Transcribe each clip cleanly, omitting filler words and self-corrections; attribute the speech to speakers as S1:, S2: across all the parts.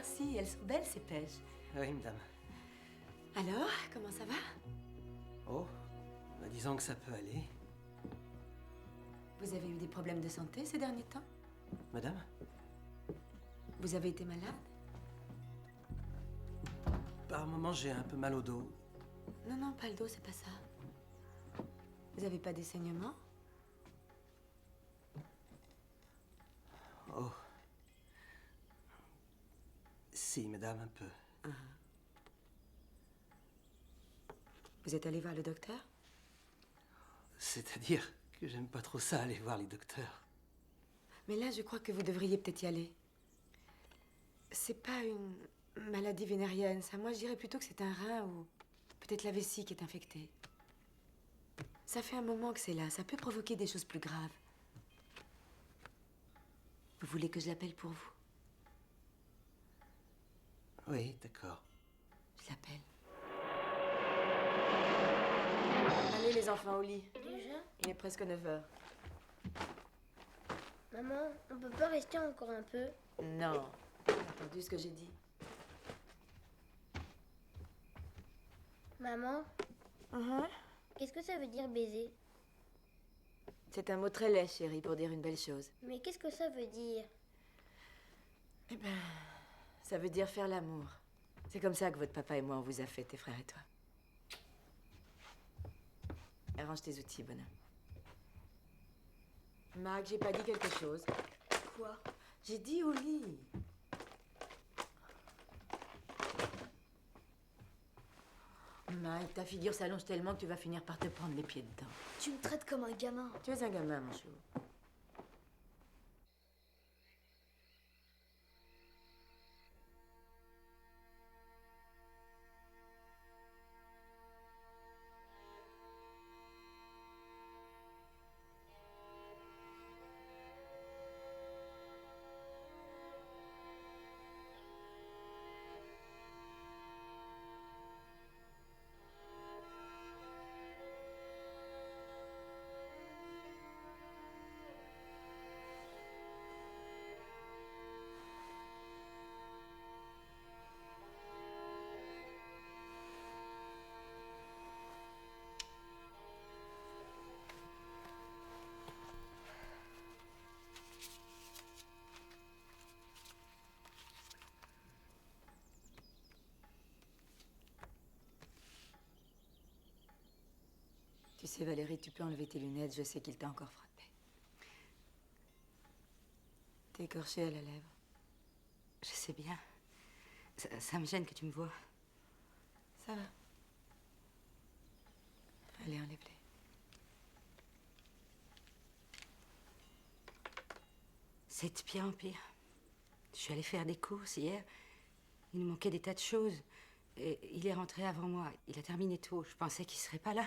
S1: merci. Elles sont belles, ces pêches.
S2: Oui, madame.
S1: Alors, comment ça va?
S2: Oh, disons que ça peut aller.
S1: Vous avez eu des problèmes de santé ces derniers temps?
S2: Madame?
S1: Vous avez été malade?
S2: Par moments, j'ai un peu mal au dos.
S1: Non, non, pas le dos, c'est pas ça. Vous avez pas des saignements?
S2: Oh. Si, madame, un peu.
S1: Vous êtes allé voir le docteur?
S2: C'est-à-dire que j'aime pas trop ça, aller voir les docteurs.
S1: Mais là, je crois que vous devriez peut-être y aller. C'est pas une maladie vénérienne, ça. Moi, je dirais plutôt que c'est un rein ou peut-être la vessie qui est infectée. Ça fait un moment que c'est là. Ça peut provoquer des choses plus graves. Vous voulez que je l'appelle pour vous?
S2: Oui, d'accord.
S1: Je l'appelle. Allez, les enfants, au lit.
S3: Déjà?
S1: Il est presque 9 heures.
S3: Maman, on peut pas rester encore un peu?
S1: Non. T'as entendu ce que j'ai dit?
S3: Maman, qu'est-ce que ça veut dire baiser?
S1: C'est un mot très laid, chérie, pour dire une belle chose.
S3: Mais qu'est-ce que ça veut dire?
S1: Eh ben, ça veut dire faire l'amour. C'est comme ça que votre papa et moi, on vous a fait, tes frères et toi. Arrange tes outils, bonhomme. Mac, j'ai pas dit quelque chose.
S3: Quoi?
S1: J'ai dit au lit. Mike, ta figure s'allonge tellement que tu vas finir par te prendre les pieds dedans.
S3: Tu me traites comme un gamin.
S1: Tu es un gamin, mon chou. Tu sais, Valérie, tu peux enlever tes lunettes. Je sais qu'il t'a encore frappé. T'es écorchée à la lèvre.
S4: Je sais bien. Ça me gêne que tu me vois.
S1: Ça va. Allez, enlève-les.
S4: C'est de pire en pire. Je suis allée faire des courses hier. Il nous manquait des tas de choses. Et il est rentré avant moi. Il a terminé tôt. Je pensais qu'il serait pas là.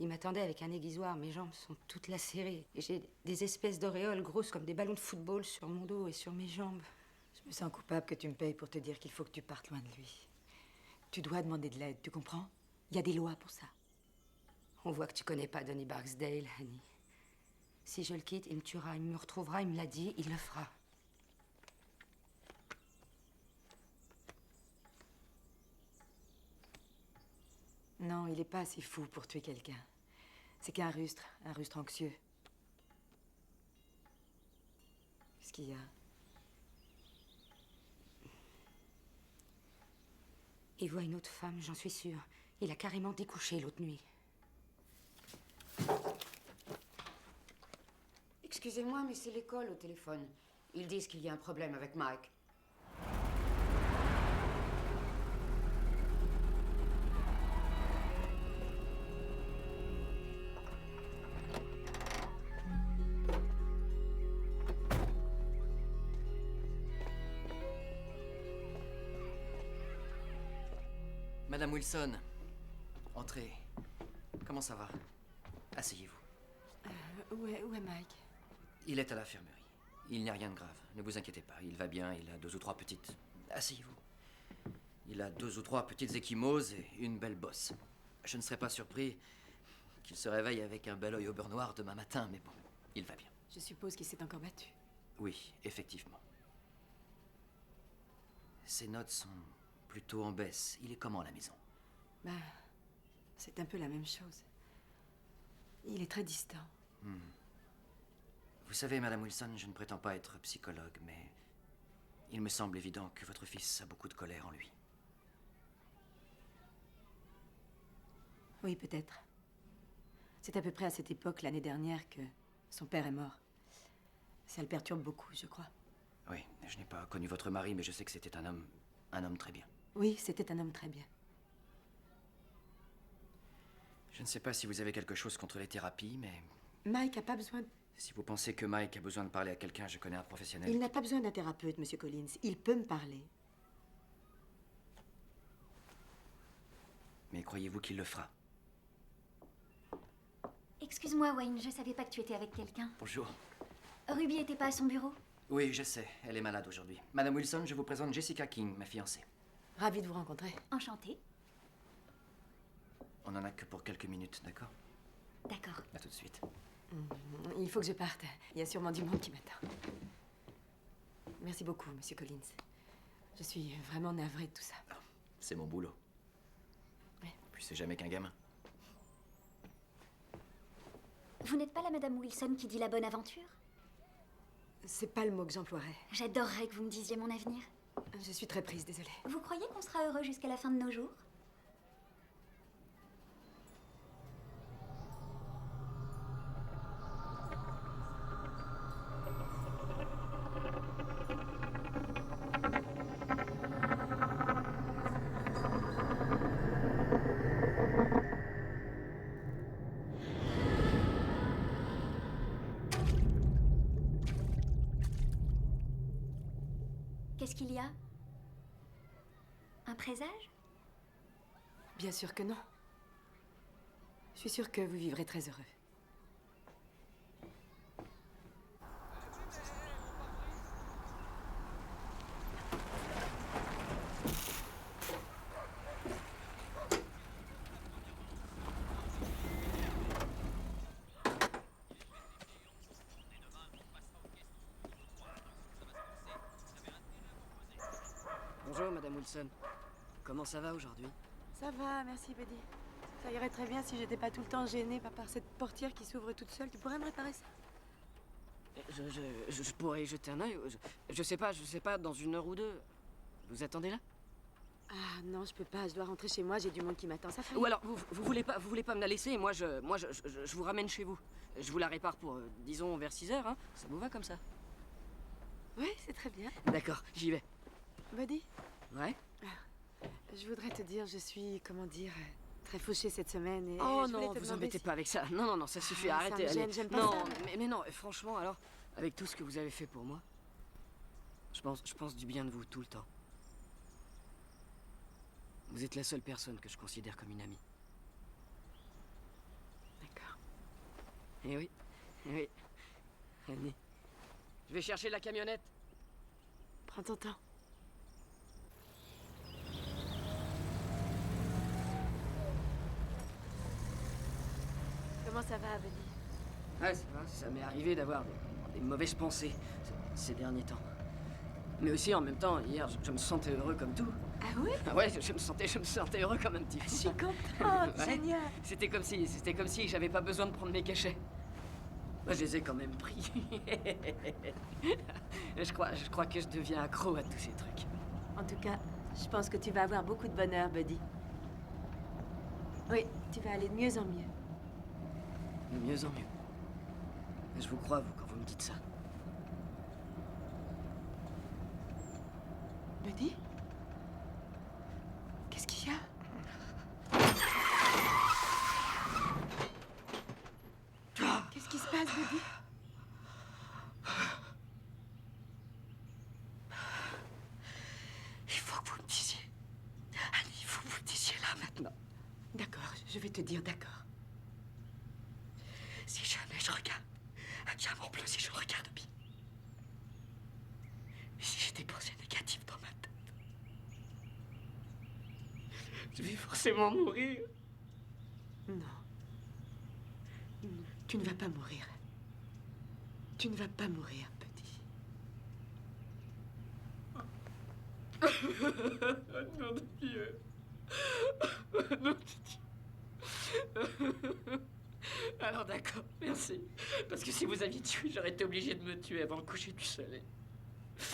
S4: Il m'attendait avec un aiguisoir. Mes jambes sont toutes lacérées. Et j'ai des espèces d'auréoles grosses comme des ballons de football sur mon dos et sur mes jambes.
S1: Je me sens coupable que tu me payes pour te dire qu'il faut que tu partes loin de lui. Tu dois demander de l'aide, tu comprends? Il y a des lois pour ça.
S4: On voit que tu connais pas Donny Barksdale, Annie. Si je le quitte, il me tuera, il me retrouvera, il me l'a dit, il le fera.
S1: Non, il est pas assez fou pour tuer quelqu'un. C'est qu'un rustre anxieux. Qu'est-ce qu'il y a?
S4: Il voit une autre femme, j'en suis sûre. Il a carrément découché l'autre nuit.
S5: Excusez-moi, mais c'est l'école au téléphone. Ils disent qu'il y a un problème avec Mike.
S6: Madame Wilson, entrez. Comment ça va? Asseyez-vous.
S1: Où est Mike?
S6: Il est à l'infirmerie. Il n'y a rien de grave. Ne vous inquiétez pas. Il va bien. Il a 2 ou 3 petites... Asseyez-vous. Il a 2 ou 3 petites ecchymoses et une belle bosse. Je ne serais pas surpris qu'il se réveille avec un bel œil au beurre noir demain matin, mais bon, il va bien.
S1: Je suppose qu'il s'est encore battu.
S6: Oui, effectivement. ses notes sont plutôt en baisse. Il est comment à la maison?
S1: Ben, c'est un peu la même chose. Il est très distant.
S6: Vous savez, Madame Wilson, je ne prétends pas être psychologue, mais il me semble évident que votre fils a beaucoup de colère en lui.
S1: Oui, peut-être. C'est à peu près à cette époque, l'année dernière, que son père est mort. Ça le perturbe beaucoup, je crois.
S6: Oui, je n'ai pas connu votre mari, mais je sais que c'était un homme très bien.
S1: Oui, c'était un homme très bien.
S6: Je ne sais pas si vous avez quelque chose contre les thérapies, mais
S1: Mike n'a pas besoin...
S6: si vous pensez que Mike a besoin de parler à quelqu'un, je connais un professionnel.
S1: Il n'a pas besoin d'un thérapeute, Monsieur Collins. Il peut me parler.
S6: Mais croyez-vous qu'il le fera?
S7: Excuse-moi, Wayne, je savais pas que tu étais avec quelqu'un.
S6: Bonjour.
S7: Ruby était pas à son bureau?
S6: Oui, je sais, elle est malade aujourd'hui. Madame Wilson, je vous présente Jessica King, ma fiancée.
S1: Ravi de vous rencontrer.
S7: Enchantée.
S6: On en a que pour quelques minutes, d'accord?
S7: D'accord.
S6: À tout de suite.
S1: Il faut que je parte. Il y a sûrement du monde qui m'attend. Merci beaucoup, Monsieur Collins. Je suis vraiment navrée de tout ça.
S6: C'est mon boulot.
S1: Oui.
S6: Puis c'est jamais qu'un gamin.
S7: Vous n'êtes pas la Madame Wilson qui dit la bonne aventure?
S1: C'est pas le mot que j'emploierais.
S7: J'adorerais que vous me disiez mon avenir.
S1: Je suis très prise, désolée.
S7: Vous croyez qu'on sera heureux jusqu'à la fin de nos jours? Qu'est-ce qu'il y a? Un présage?
S1: Bien sûr que non. Je suis sûre que vous vivrez très heureux.
S2: Bonjour, Madame Wilson. Comment ça va aujourd'hui?
S1: Ça va, merci, Buddy. Ça irait très bien si j'étais pas tout le temps gênée par cette portière qui s'ouvre toute seule. Tu pourrais me réparer ça?
S2: Je pourrais y jeter un œil. Je sais pas, dans 1 heure ou 2. Vous attendez là?
S1: Ah non, je peux pas. Je dois rentrer chez moi. J'ai du monde qui m'attend. Ça fait...
S2: Ou alors, vous voulez pas me la laisser et moi, je vous ramène chez vous. Je vous la répare pour, disons, vers 6 heures, hein? Ça vous va comme ça?
S1: Oui, c'est très bien.
S2: D'accord, j'y vais.
S1: Buddy,
S2: Ouais?
S1: je voudrais te dire, je suis, comment dire, très fauchée cette semaine. Et
S2: Oh
S1: je voulais
S2: non,
S1: te
S2: vous
S1: demander
S2: embêtez
S1: si-
S2: pas avec ça. Non, ça suffit,
S1: Ah, ça
S2: arrêtez.
S1: me gêne,
S2: allez.
S1: j'aime pas
S2: non,
S1: ça,
S2: mais non, franchement, alors, avec tout ce que vous avez fait pour moi, je pense du bien de vous tout le temps. Vous êtes la seule personne que je considère comme une amie.
S1: D'accord.
S2: Eh oui. Annie. Je vais chercher la camionnette.
S1: Prends ton temps. Comment ça va, Buddy?
S2: Ouais, ça va, ça m'est arrivé d'avoir des mauvaises pensées ces derniers temps. Mais aussi, en même temps, hier, je me sentais heureux comme tout.
S1: Ah oui?
S2: Ah ouais, je me sentais heureux comme un petit
S1: Je
S2: fou.
S1: suis contente,
S2: Ouais.
S1: génial.
S2: C'était comme si j'avais pas besoin de prendre mes cachets. Moi, je les ai quand même pris. je crois que je deviens accro à tous ces trucs.
S1: En tout cas, je pense que tu vas avoir beaucoup de bonheur, Buddy. Oui, tu vas aller de mieux en mieux.
S2: De mieux en mieux. Je vous crois, vous, quand vous me dites ça.
S1: Buddy? Qu'est-ce qu'il y a? Qu'est-ce qui se passe, Buddy?
S2: Il faut que vous me disiez. Annie, il faut que vous me disiez là, maintenant.
S1: D'accord, je vais te dire d'accord.
S2: Si jamais je regarde un diamant bleu, si je le regarde bien. Et si j'ai des pensées négatives dans ma tête. Je vais forcément mourir.
S1: Non. Non, tu ne vas pas mourir. Tu ne vas pas mourir, Buddy.
S2: Nom de Dieu. Nom de Dieu. Alors d'accord, merci. Parce que si vous aviez tué, j'aurais été obligé de me tuer avant le coucher du soleil.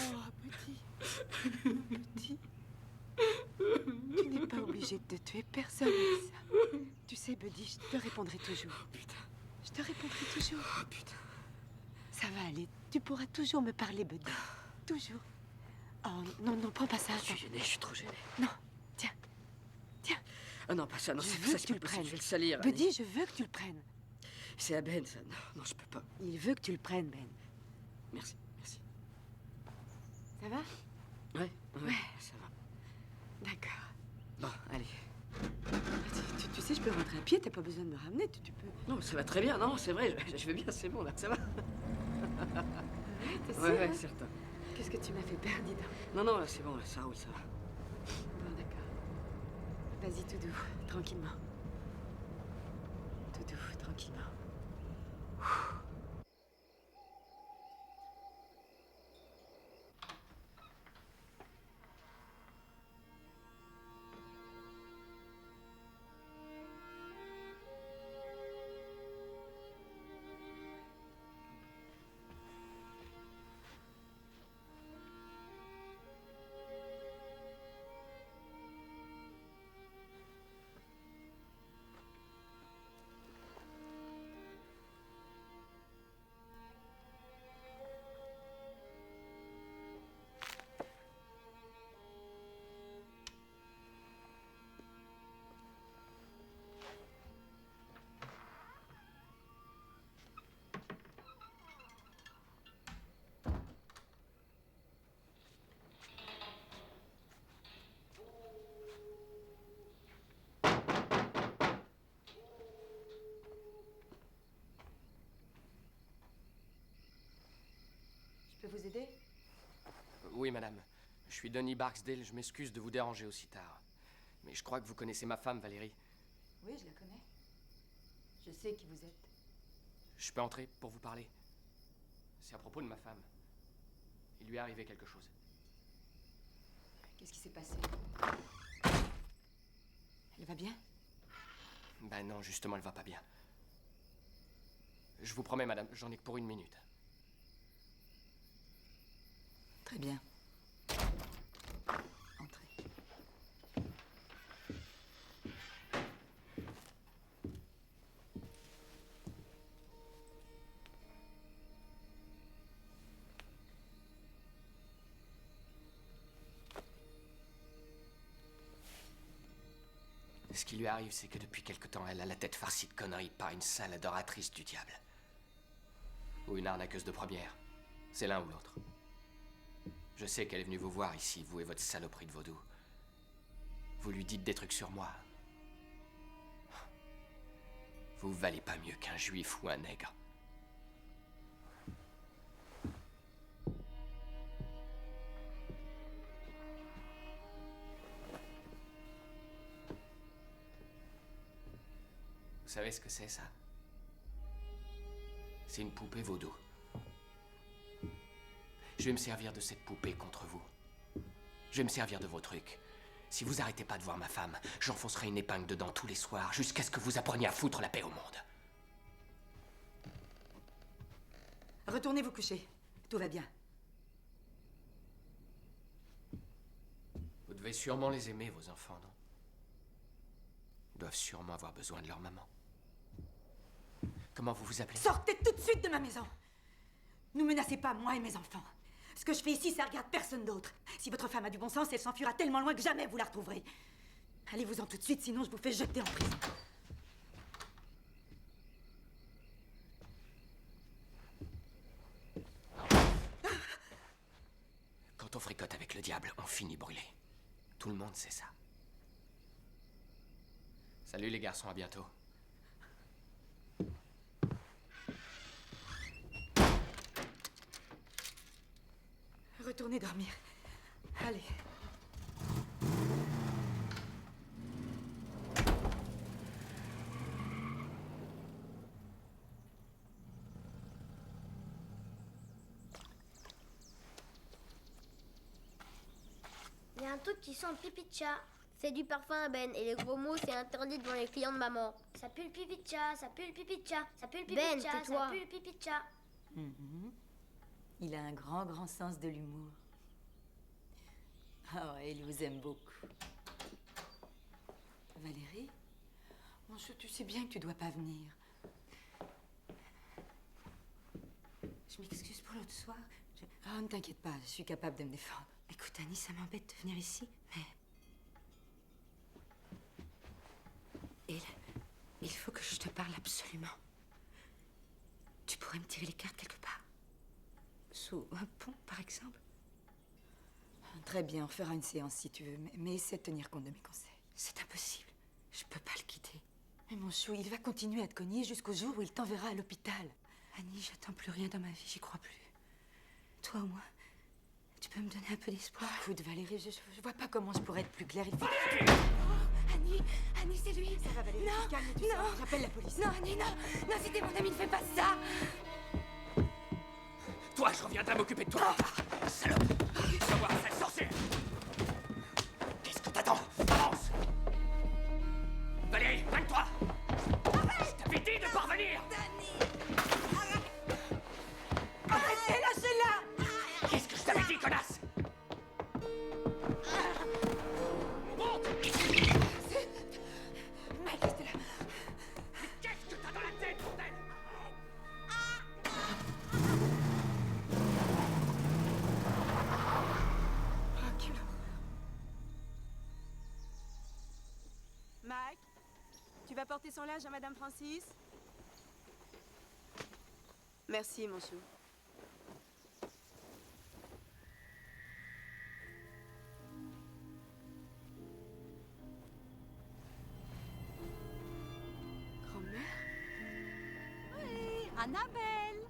S1: Oh, petit. Petit. Tu n'es pas obligé de te tuer, personne n'a dit ça. Tu sais, Buddy, je te répondrai toujours.
S2: Oh putain.
S1: Je te répondrai toujours.
S2: Oh putain.
S1: Ça va aller. Tu pourras toujours me parler, Buddy. Toujours. Oh, non, non, prends pas ça.
S2: Je suis gêné, je suis trop gêné.
S1: Non, tiens. Tiens.
S2: Ah non, pas ça, non,
S1: Je
S2: c'est
S1: veux
S2: ça,
S1: que
S2: c'est
S1: tu
S2: pas
S1: le
S2: possible,
S1: prennes.
S2: je vais le salir.
S1: Buddy, je veux que tu le prennes.
S2: C'est à Ben, ça. Non, non, je peux pas.
S1: Il veut que tu le prennes, Ben.
S2: Merci, merci.
S1: Ça va?
S2: Ouais,
S1: Ouais.
S2: ça va.
S1: D'accord.
S2: Bon, allez.
S1: Tu sais, je peux rentrer à pied, t'as pas besoin de me ramener, tu peux.
S2: Non, ça va très bien, non, c'est vrai, je vais bien, c'est bon, là, ça va.
S1: Ouais, t'es sûr,
S2: Ouais,
S1: hein?
S2: certain.
S1: Qu'est-ce que tu m'as fait perdre, dis donc.
S2: Non, non, là, c'est bon, là, ça roule, ça va.
S1: Bon, d'accord. Vas-y, tout doux, tranquillement. Tout doux, tranquillement. Je peux vous aider?
S8: Oui, madame. Je suis Denis Barksdale, je m'excuse de vous déranger aussi tard. Mais je crois que vous connaissez ma femme, Valérie.
S1: Oui, je la connais. Je sais qui vous êtes.
S8: Je peux entrer pour vous parler? C'est à propos de ma femme. Il lui est arrivé quelque chose.
S1: Qu'est-ce qui s'est passé? Elle va bien?
S8: Ben non, justement, elle va pas bien. Je vous promets, madame, j'en ai que pour 1 minute.
S1: Très bien. Entrez.
S8: Ce qui lui arrive, c'est que depuis quelque temps, elle a la tête farcie de conneries par une sale adoratrice du diable. Ou une arnaqueuse de première. C'est l'un ou l'autre. Je sais qu'elle est venue vous voir ici, vous et votre saloperie de vaudou. Vous lui dites des trucs sur moi. Vous valez pas mieux qu'un juif ou un nègre. Vous savez ce que c'est, ça? C'est une poupée vaudou. Je vais me servir de cette poupée contre vous. Je vais me servir de vos trucs. Si vous arrêtez pas de voir ma femme, j'enfoncerai une épingle dedans tous les soirs jusqu'à ce que vous appreniez à foutre la paix au monde.
S1: Retournez vous coucher. Tout va bien.
S8: Vous devez sûrement les aimer, vos enfants, non? Ils doivent sûrement avoir besoin de leur maman. Comment vous vous appelez?
S1: Sortez tout de suite de ma maison. Ne menacez pas, moi et mes enfants. Ce que je fais ici, ça regarde personne d'autre. Si votre femme a du bon sens, elle s'enfuira tellement loin que jamais vous la retrouverez. Allez-vous-en tout de suite, sinon je vous fais jeter en prison.
S8: Quand on fricote avec le diable, on finit brûlé. Tout le monde sait ça. Salut les garçons, à bientôt.
S1: Retournez dormir. Allez.
S3: truc qui sent le pipi de chat. C'est du parfum à Ben et les gros mots c'est interdit devant les clients de maman. Ça pue le pipi de chat, ça pue le pipi de chat, ça pue le pipi de chat, ça pue le pipi de chat.
S9: Il a un grand sens de l'humour. Ah ouais, il vous aime beaucoup.
S1: Valérie, mon chou, tu sais bien que tu dois pas venir.
S4: Je m'excuse pour l'autre soir.
S1: Ah, ne t'inquiète pas, je suis capable de me défendre.
S4: Écoute, Annie, ça m'embête de venir ici, mais... Il faut que je te parle absolument. Tu pourrais me tirer les cartes quelque part? Sous un pont, par exemple?
S1: Très bien, on fera une séance si tu veux, mais essaie de tenir compte de mes conseils.
S4: C'est impossible. Je peux pas le quitter.
S1: Mais mon chou, il va continuer à te cogner jusqu'au jour où il t'enverra à l'hôpital.
S4: Annie, j'attends plus rien dans ma vie, j'y crois plus. Toi, au moins, tu peux me donner un peu d'espoir.
S1: Écoute, Valérie, je vois pas comment je pourrais être plus claire. Il faut...
S4: Annie, c'est lui.
S1: Ça va, Valérie,
S4: Non,
S1: calme-toi,
S4: non.
S1: j'appelle la police.
S4: Non, Annie, non. Non, c'était mon ami, ne fais pas ça.
S8: Toi, je reviendrai m'occuper de toi plus tard. Salope! Va voir cette sorcière! Qu'est-ce que t'attends? Avance! Valérie, règne-toi! Je t'avais dit de pas revenir!
S4: Arrêtez, lâchez-la.
S8: Qu'est-ce que je t'avais dit, connasse? Monte!
S1: Mike, restez là.
S8: Mais qu'est-ce que t'as dans la tête, bordel?
S10: Mike, tu vas porter son linge à Madame Francis? Merci, mon chou.
S1: Grand-mère?
S11: Oui, Annabelle.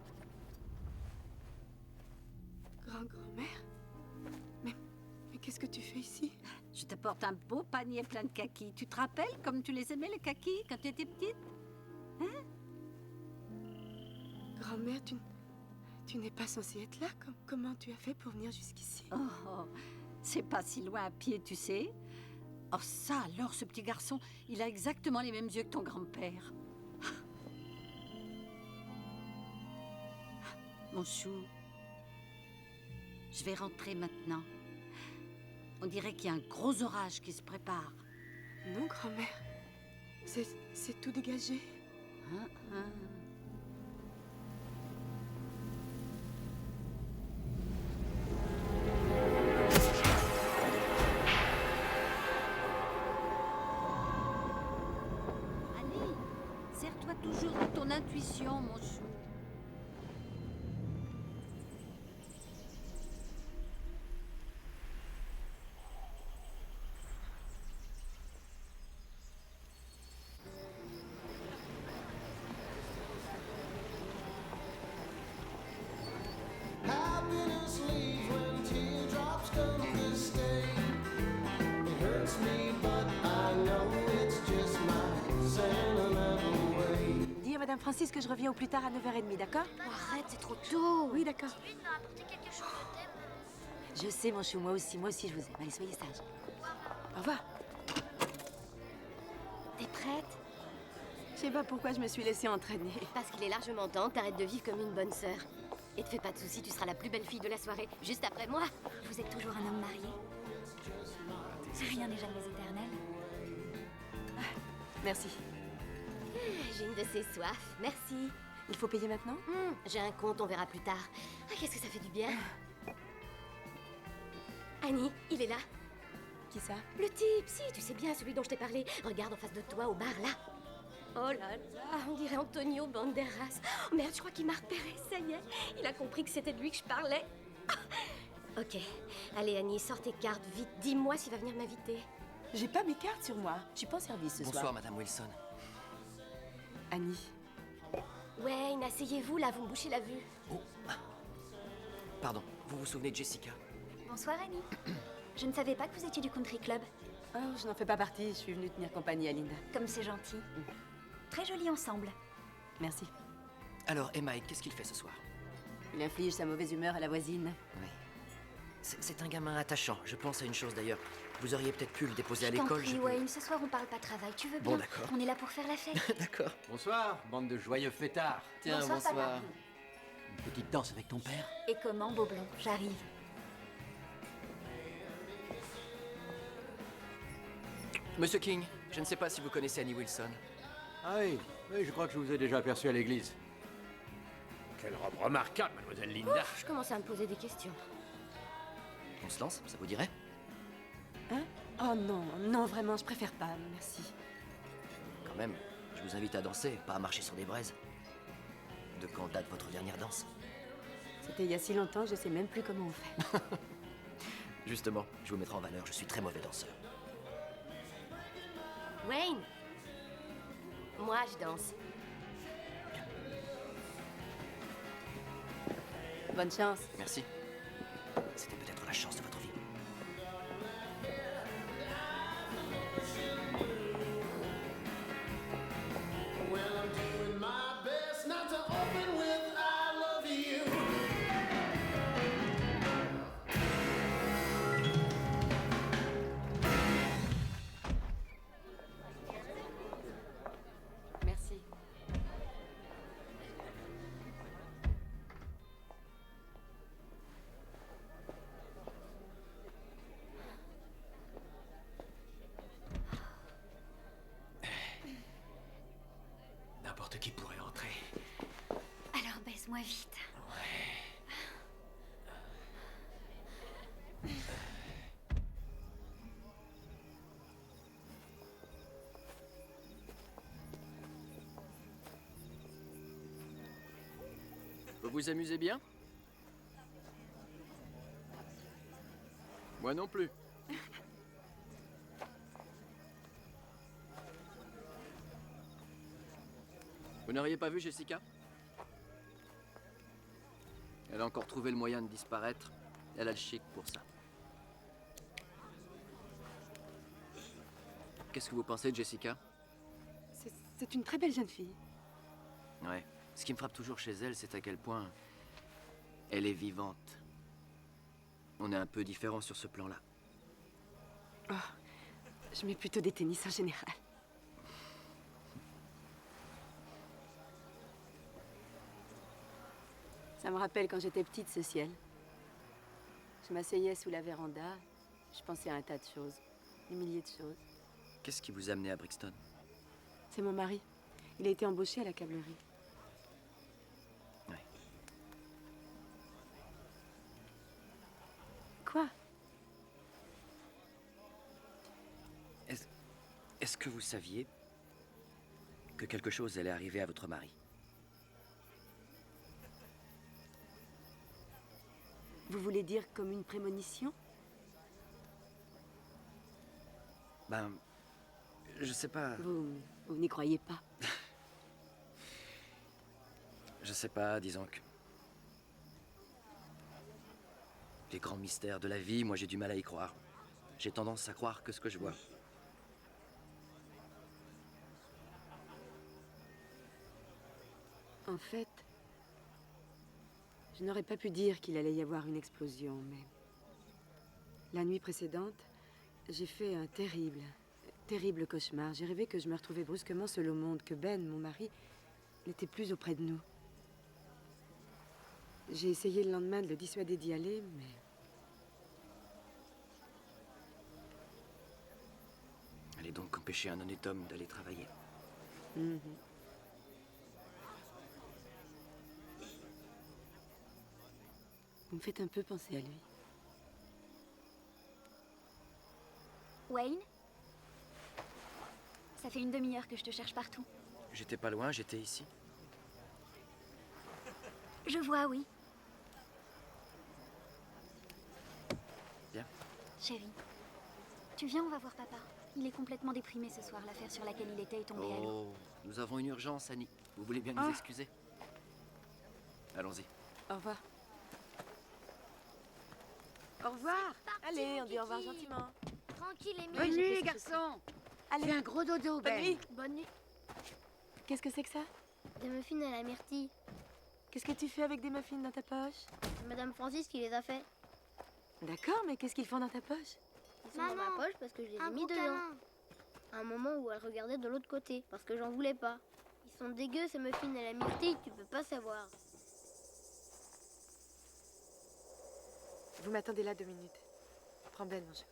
S1: Grand-mère? Mais qu'est-ce que tu fais ici?
S11: Je te porte un beau panier plein de kakis. Tu te rappelles comme tu les aimais, les kakis, quand tu étais petite?
S1: Grand-mère, tu n'es pas censée être là. Comment tu as fait pour venir jusqu'ici?
S11: Oh, c'est pas si loin à pied, tu sais. Oh, ça alors, ce petit garçon, il a exactement les mêmes yeux que ton grand-père. Mon chou, je vais rentrer maintenant. On dirait qu'il y a un gros orage qui se prépare.
S1: Non, grand-mère. C'est tout dégagé.
S11: Hein, hein. Annie, serre-toi toujours de ton intuition, mon chou.
S12: Happiness leaves when teardrops come to stay. It hurts me, but I know it's just my sentimental way.
S1: Dis à Madame Francis que je reviens au plus tard à 9h30, d'accord?
S4: Arrête, c'est trop tôt.
S1: Oui, d'accord.
S3: Lui, il m'a apporté quelque chose, je t'aime.
S1: Je sais, mon chou, moi aussi je vous aime. Allez, soyez sages. Au revoir.
S3: T'es prête?
S10: Je sais pas pourquoi je me suis laissée entraîner.
S3: Parce qu'il est largement temps que t'arrêtes de vivre comme une bonne sœur. Et te fais pas de soucis, tu seras la plus belle fille de la soirée, juste après moi.
S7: Vous êtes toujours un homme marié. Rien n'est jamais éternel.
S1: Merci.
S3: J'ai une de ces soifs, merci.
S1: Il faut payer maintenant?
S3: J'ai un compte, on verra plus tard. Ah, qu'est-ce que ça fait du bien. Annie, il est là.
S1: Qui ça?
S3: Le type, si, tu sais bien, celui dont je t'ai parlé. Regarde en face de toi, au bar, là. Oh là là, on dirait Antonio Banderas. Oh merde, je crois qu'il m'a repéré, ça y est. Il a compris que c'était de lui que je parlais. Ah. Ok, allez Annie, sors tes cartes, vite. Dis-moi s'il va venir m'inviter.
S10: J'ai pas mes cartes sur moi. Je suis pas en service ce
S6: Bonsoir,
S10: soir.
S6: Madame Wilson.
S1: Annie.
S3: Ouais, asseyez-vous là, vous me bouchez la vue.
S6: Oh. Pardon, vous vous souvenez de Jessica?
S7: Bonsoir Annie. Je ne savais pas que vous étiez du country club.
S10: Oh, je n'en fais pas partie. Je suis venue tenir compagnie à Linda.
S7: Comme c'est gentil. Très joli ensemble.
S10: Merci.
S6: Alors, et Mike, qu'est-ce qu'il fait ce soir?
S10: Il inflige sa mauvaise humeur à la voisine.
S6: Oui. C'est un gamin attachant. Je pense à une chose d'ailleurs. Vous auriez peut-être pu le déposer à
S7: Je t'en
S6: l'école.
S7: prie, Wayne, ce soir on parle pas travail, tu veux bien?
S6: Bon, d'accord.
S7: On est là pour faire la fête.
S6: D'accord.
S8: Bonsoir, bande de joyeux fêtards.
S6: Tiens,
S7: Bonsoir,
S6: bonsoir.
S7: papa.
S13: Une petite danse avec ton père?
S7: Et comment, Beaublon? J'arrive.
S6: Monsieur King, je ne sais pas si vous connaissez Annie Wilson.
S13: Ah oui, oui, je crois que je vous ai déjà aperçu à l'église.
S14: Quelle robe remarquable, mademoiselle Linda.
S3: Ouf, je commence à me poser des questions.
S6: On se lance, ça vous dirait?
S1: Hein? Oh non, non, vraiment, je préfère pas, merci.
S6: Quand même, je vous invite à danser, pas à marcher sur des braises. De quand date votre dernière danse?
S1: C'était il y a si longtemps, je sais même plus comment on fait.
S6: Justement, je vous mettrai en valeur, je suis très mauvais danseur.
S3: Wayne, moi je danse.
S1: Bonne chance.
S6: Merci. C'était peut-être la chance de votre vie.
S12: Well, I'm doing my best not to open with I love you.
S1: Merci.
S13: N'importe qui pourrait entrer.
S7: Alors baise-moi vite.
S2: Vous vous amusez bien? Moi non plus. Vous n'auriez pas vu Jessica? Elle a encore trouvé le moyen de disparaître. Elle a le chic pour ça. Qu'est-ce que vous pensez de Jessica?
S1: C'est une très belle jeune fille.
S6: Ouais. Ce qui me frappe toujours chez elle, c'est à quel point elle est vivante. On est un peu différents sur ce plan-là.
S1: Oh, je mets plutôt des tennis en général. Ça me rappelle quand j'étais petite, ce ciel. Je m'asseyais sous la véranda, je pensais à un tas de choses, des milliers de choses.
S6: Qu'est-ce qui vous a amené à Brixton?
S1: C'est mon mari. Il a été embauché à la câblerie.
S6: Ouais.
S1: Quoi?
S6: Est-ce que vous saviez que quelque chose allait arriver à votre mari?
S1: Vous voulez dire comme une prémonition?
S6: Ben, je sais pas.
S1: Vous n'y croyez pas?
S6: Je sais pas, disons que... Les grands mystères de la vie, moi j'ai du mal à y croire. J'ai tendance à croire que ce que je vois.
S1: En fait, je n'aurais pas pu dire qu'il allait y avoir une explosion, mais... La nuit précédente, j'ai fait un terrible cauchemar. J'ai rêvé que je me retrouvais brusquement seule au monde, que Ben, mon mari, n'était plus auprès de nous. J'ai essayé le lendemain de le dissuader d'y aller, mais...
S6: Allez donc empêcher un honnête homme d'aller travailler.
S1: Mhm. Vous me faites un peu penser à lui.
S7: Wayne? Ça fait une demi-heure que je te cherche partout.
S6: J'étais pas loin, j'étais ici.
S7: Je vois, oui.
S6: Bien.
S7: Chérie, tu viens, on va voir papa. Il est complètement déprimé ce soir. L'affaire sur laquelle il était est tombée à l'eau.
S6: Oh, nous avons une urgence, Annie. Vous voulez bien nous excuser? Allons-y.
S1: Au revoir. Au revoir. Allez, on dit au revoir gentiment.
S3: Tranquille, Amy.
S11: Bonne nuit, les garçons.
S1: Allez.
S11: Fais un gros dodo,
S1: Bonne
S11: Ben.
S1: nuit.
S3: Bonne nuit.
S1: Qu'est-ce que c'est que ça?
S3: Des muffins à la myrtille.
S1: Qu'est-ce que tu fais avec des muffins dans ta poche?
S3: C'est Madame Francis qui les a fait.
S1: D'accord, mais qu'est-ce qu'ils font dans ta poche?
S15: Ils sont dans ma poche parce que je les ai mis dedans. À un moment où elle regardait de l'autre côté, parce que j'en voulais pas. Ils sont dégueux, ces muffins à la myrtille, tu peux pas savoir.
S1: Vous m'attendez là 2 minutes. Prends Ben, mon chat.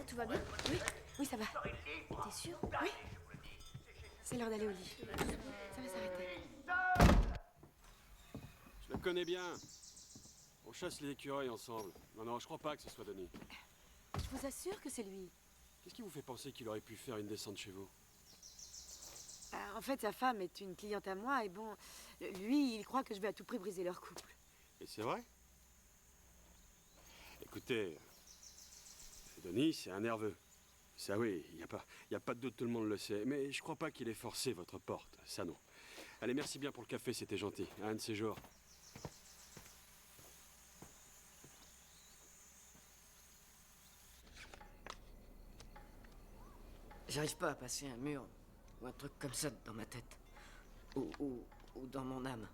S1: Tout va bien? Oui, oui, ça va. T'es sûr? Oui. C'est l'heure d'aller au lit. Ça va s'arrêter.
S13: Je le connais bien. On chasse les écureuils ensemble. Non, je crois pas que ce soit Denis.
S1: Je vous assure que c'est lui.
S13: Qu'est-ce qui vous fait penser qu'il aurait pu faire une descente chez vous?
S1: En fait, sa femme est une cliente à moi et bon, lui, il croit que je vais à tout prix briser leur couple.
S13: Et c'est vrai? Écoutez, Denis, c'est un nerveux. Ça oui, il y a pas de doute, tout le monde le sait. Mais je crois pas qu'il ait forcé votre porte, ça non. Allez, merci bien pour le café, c'était gentil. Un de ces jours.
S2: J'arrive pas à passer un mur ou un truc comme ça dans ma tête. Ou dans mon âme.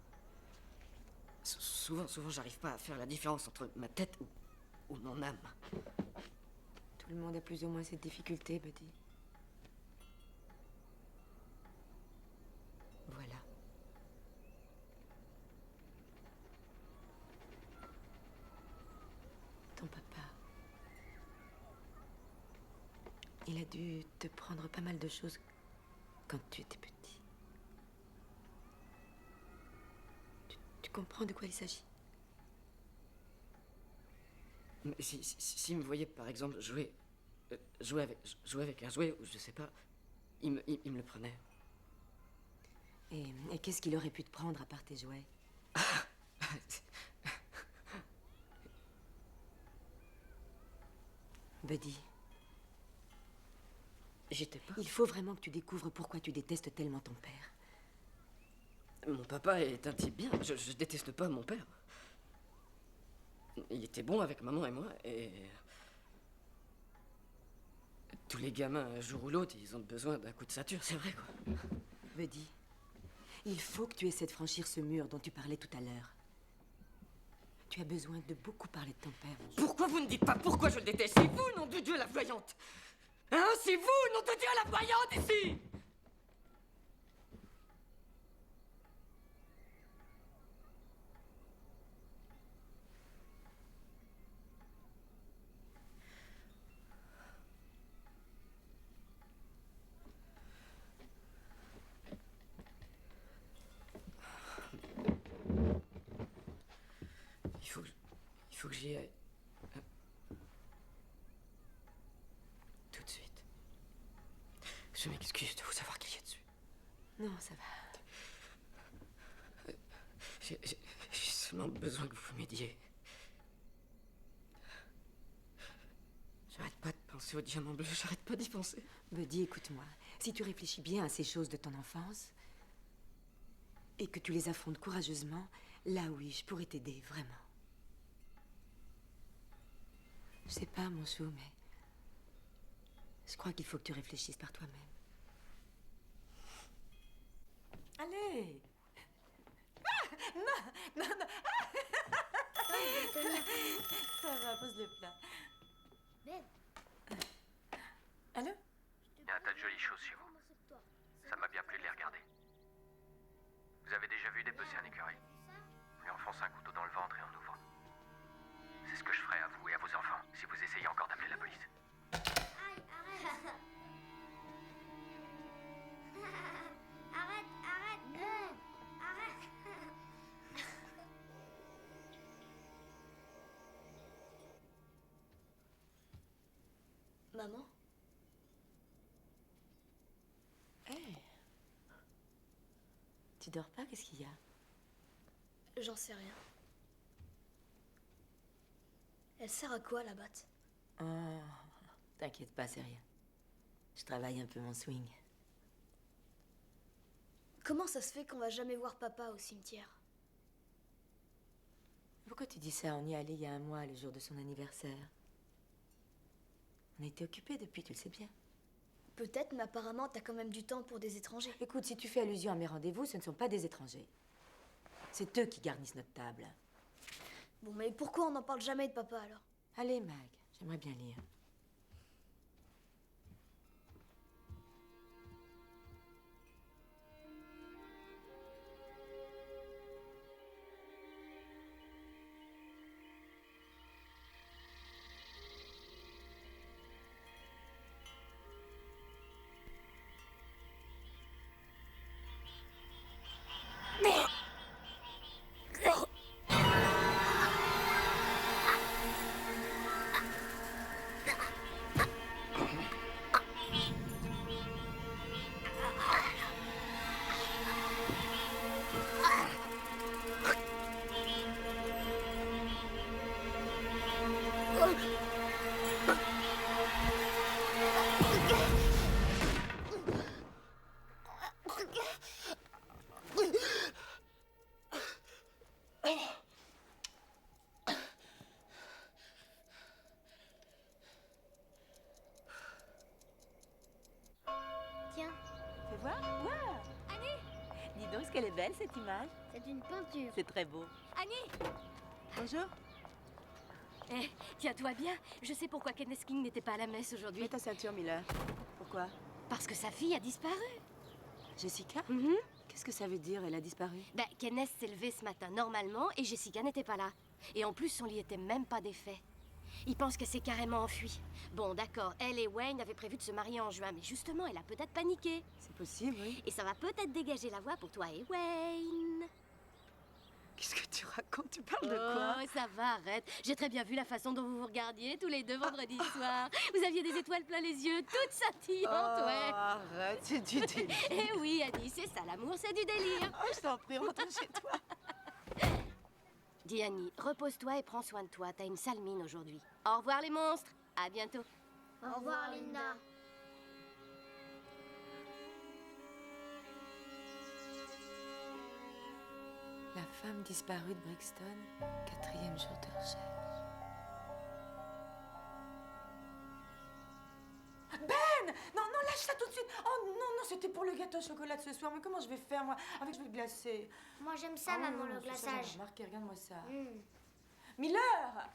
S2: Souvent, j'arrive pas à faire la différence entre ma tête ou mon âme.
S1: Tout le monde a plus ou moins cette difficulté, Buddy. Voilà. Ton papa. Il a dû te prendre pas mal de choses quand tu étais petit. Tu comprends de quoi il s'agit?
S2: Mais s'il me voyait, par exemple, jouer avec un jouet, ou je sais pas, il me le prenait.
S1: Et qu'est-ce qu'il aurait pu te prendre à part tes jouets? Buddy.
S2: J'étais pas.
S1: Il faut vraiment que tu découvres pourquoi tu détestes tellement ton père.
S2: Mon papa est un type bien. Je déteste pas mon père. Il était bon avec maman et moi, et... Tous les gamins, un jour ou l'autre, ils ont besoin d'un coup de ceinture, c'est vrai, quoi.
S1: Buddy, il faut que tu essaies de franchir ce mur dont tu parlais tout à l'heure. Tu as besoin de beaucoup parler de ton père.
S2: Pourquoi vous ne dites pas pourquoi je le déteste? C'est vous, nom de Dieu, la voyante! Hein? C'est vous, nom de Dieu, la voyante, ici! Il faut que j'y aille. Tout de suite. Je m'excuse de vous avoir crié dessus.
S1: Non, ça va.
S2: J'ai seulement besoin que vous m'aidiez. J'arrête pas de penser au diamant bleu, j'arrête pas d'y penser.
S1: Buddy, écoute-moi. Si tu réfléchis bien à ces choses de ton enfance et que tu les affrontes courageusement, là oui, je pourrais t'aider, vraiment. Je sais pas, mon chou, mais je crois qu'il faut que tu réfléchisses par toi-même. Allez! Ah! Non, non, non! Ça va, pose le plat.
S15: Ben,
S1: Allô?
S16: Il y a un tas de jolies choses chez vous. Ça m'a bien plu de les regarder. Vous avez déjà vu dépecer un écureuil? Lui enfonce un couteau dans le ventre et en ouvre. C'est ce que je ferai à vous et à vos enfants si vous essayez encore d'appeler la police.
S15: Aïe, arrête. Arrête.
S3: Maman?
S1: Hey. Tu dors pas? Qu'est-ce qu'il y a?
S3: J'en sais rien. Elle sert à quoi, la batte?
S1: Oh, t'inquiète pas, c'est rien. Je travaille un peu mon swing.
S3: Comment ça se fait qu'on va jamais voir papa au cimetière?
S1: Pourquoi tu dis ça? On y est allé il y a un mois, le jour de son anniversaire. On a été occupés depuis, tu le sais bien.
S3: Peut-être, mais apparemment, t'as quand même du temps pour des étrangers.
S1: Écoute, si tu fais allusion à mes rendez-vous, ce ne sont pas des étrangers. C'est eux qui garnissent notre table.
S3: Bon, mais pourquoi on n'en parle jamais de papa, alors?
S1: Allez, Mag, j'aimerais bien lire.
S15: Tiens,
S9: Fais voir. Wow. Annie! Dis donc, est-ce qu'elle est belle, cette image?
S15: c'est une peinture.
S9: C'est très beau.
S3: Annie!
S9: Bonjour.
S3: Eh, tiens-toi bien. Je sais pourquoi Kenneth King n'était pas à la messe aujourd'hui.
S10: Mets ta ceinture, Miller. Pourquoi?
S3: Parce que sa fille a disparu.
S1: Jessica?
S3: Mhm.
S1: Qu'est-ce que ça veut dire, elle a disparu?
S3: Ben, Kenneth s'est levé ce matin normalement et Jessica n'était pas là. Et en plus, son lit était même pas défait. Il pense qu'elle s'est carrément enfuie. Bon, d'accord, elle et Wayne avaient prévu de se marier en juin, mais justement, elle a peut-être paniqué.
S1: C'est possible, oui.
S3: Et ça va peut-être dégager la voie pour toi et Wayne.
S10: Qu'est-ce que tu racontes? Tu parles de quoi?
S3: Oh, ça va, arrête. J'ai très bien vu la façon dont vous vous regardiez tous les deux vendredi soir. Vous aviez des étoiles plein les yeux, toutes scintillantes, ouais.
S10: Arrête, c'est du délire.
S3: Eh oui, Annie, c'est ça, l'amour, c'est du délire.
S10: Oh, je t'en prie, rentre chez toi.
S3: Dis, Annie, repose-toi et prends soin de toi. T'as une sale mine aujourd'hui. Au revoir, les monstres. À bientôt.
S15: Au revoir, Linda.
S1: La femme disparue de Brixton, 4e jour de recherche. Ben! Non, non, lâche ça tout de suite! Oh non, non, c'était pour le gâteau au chocolat de ce soir. Mais comment je vais faire, moi, avec le glacé?
S15: Moi, j'aime ça,
S1: Oh,
S15: maman,
S1: non,
S15: le
S1: c'est ça, j'avais
S15: glaçage.
S1: remarqué, regarde-moi ça.
S15: Mm.
S1: Miller!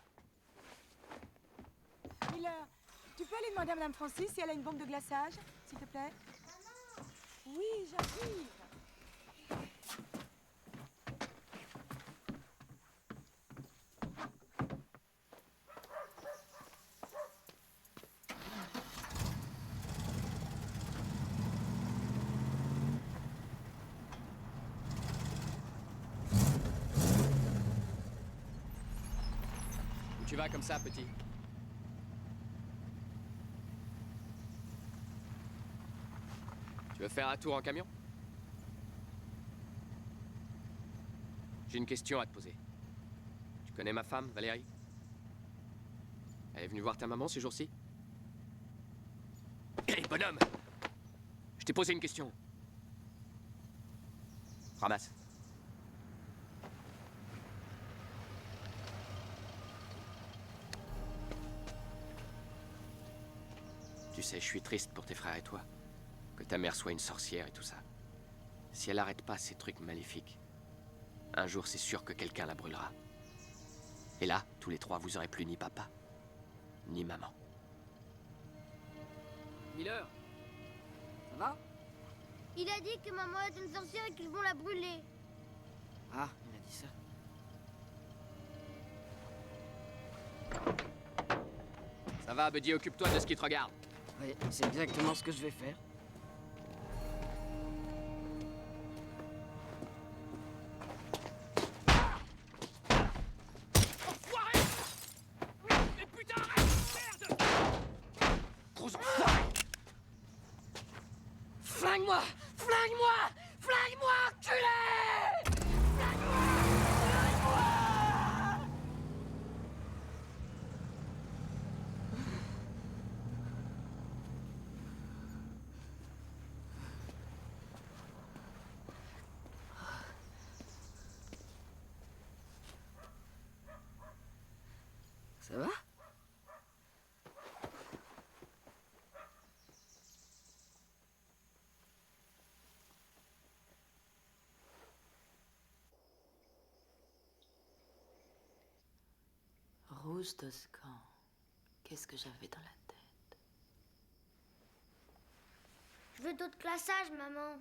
S10: Miller, tu peux aller demander à Madame Francis si elle a une bombe de glaçage, s'il te plaît? Oui, j'arrive.
S8: Où tu vas comme ça, petit? Tu veux faire un tour en camion? J'ai une question à te poser. Tu connais ma femme, Valérie? Elle est venue voir ta maman ces jours-ci? Hé, bonhomme! Je t'ai posé une question. Ramasse. Tu sais, je suis triste pour tes frères et toi. Que ta mère soit une sorcière et tout ça. Si elle arrête pas ces trucs maléfiques, un jour c'est sûr que quelqu'un la brûlera. Et là, tous les trois, vous aurez plus ni papa, ni maman.
S2: Miller, ça va?
S15: Il a dit que maman est une sorcière et qu'ils vont la brûler.
S2: Ah, il a dit ça.
S8: Ça va, Buddy, occupe-toi de ce qui te regarde.
S2: Oui, c'est exactement ce que je vais faire.
S8: Mais putain, arrête! Merde! Gros enfoiré!
S2: Flingue-moi! Flingue-moi! Flingue-moi, enculé! Flingue-moi! Flingue-moi! Ça va?
S1: Rouge Toscan. Qu'est-ce que j'avais dans la tête?
S15: Je veux d'autres classages, maman.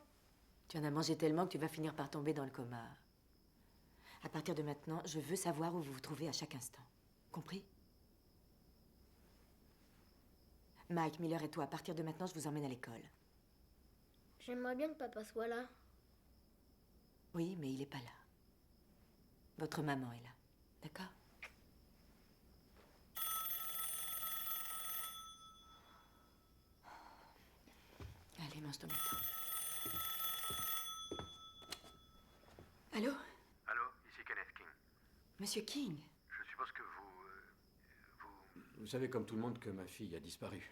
S1: Tu en as mangé tellement que tu vas finir par tomber dans le coma. À partir de maintenant, je veux savoir où vous vous trouvez à chaque instant. Compris? Mike, Miller et toi, à partir de maintenant, je vous emmène à l'école.
S15: J'aimerais bien que papa soit là.
S1: Oui, mais il n'est pas là. Votre maman est là. D'accord? Allez, mange ton gâteau. Allô?
S16: Allô, ici Kenneth King.
S1: Monsieur King?
S16: Je suppose que
S14: Vous savez comme tout le monde que ma fille a disparu.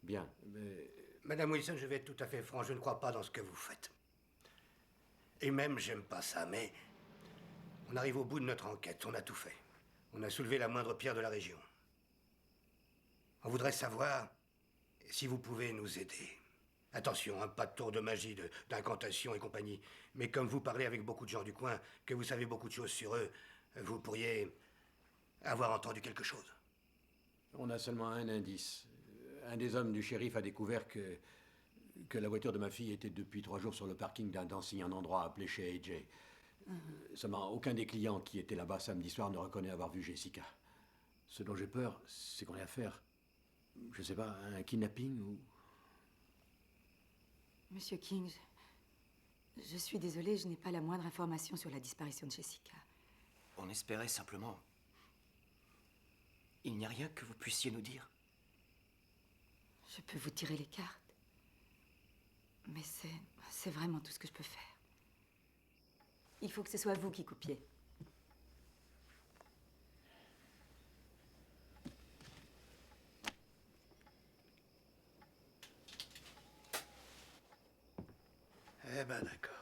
S14: Bien, mais...
S17: Madame Wilson, je vais être tout à fait franc, je ne crois pas dans ce que vous faites. Et même, j'aime pas ça, mais... On arrive au bout de notre enquête, on a tout fait. On a soulevé la moindre pierre de la région. On voudrait savoir si vous pouvez nous aider. Attention, hein, pas de tour de magie, d'incantation et compagnie. Mais comme vous parlez avec beaucoup de gens du coin, que vous savez beaucoup de choses sur eux, vous pourriez avoir entendu quelque chose.
S14: On a seulement un indice. Un des hommes du shérif a découvert que la voiture de ma fille était depuis 3 jours sur le parking d'un ancien endroit appelé chez AJ. Seulement, aucun des clients qui étaient là-bas samedi soir ne reconnaît avoir vu Jessica. Ce dont j'ai peur, c'est qu'on ait affaire, je sais pas, à un kidnapping ou...
S1: Monsieur King, je suis désolée, je n'ai pas la moindre information sur la disparition de Jessica.
S6: On espérait simplement... Il n'y a rien que vous puissiez nous dire?
S1: Je peux vous tirer les cartes. Mais c'est vraiment tout ce que je peux faire. Il faut que ce soit vous qui coupiez.
S17: Eh ben d'accord.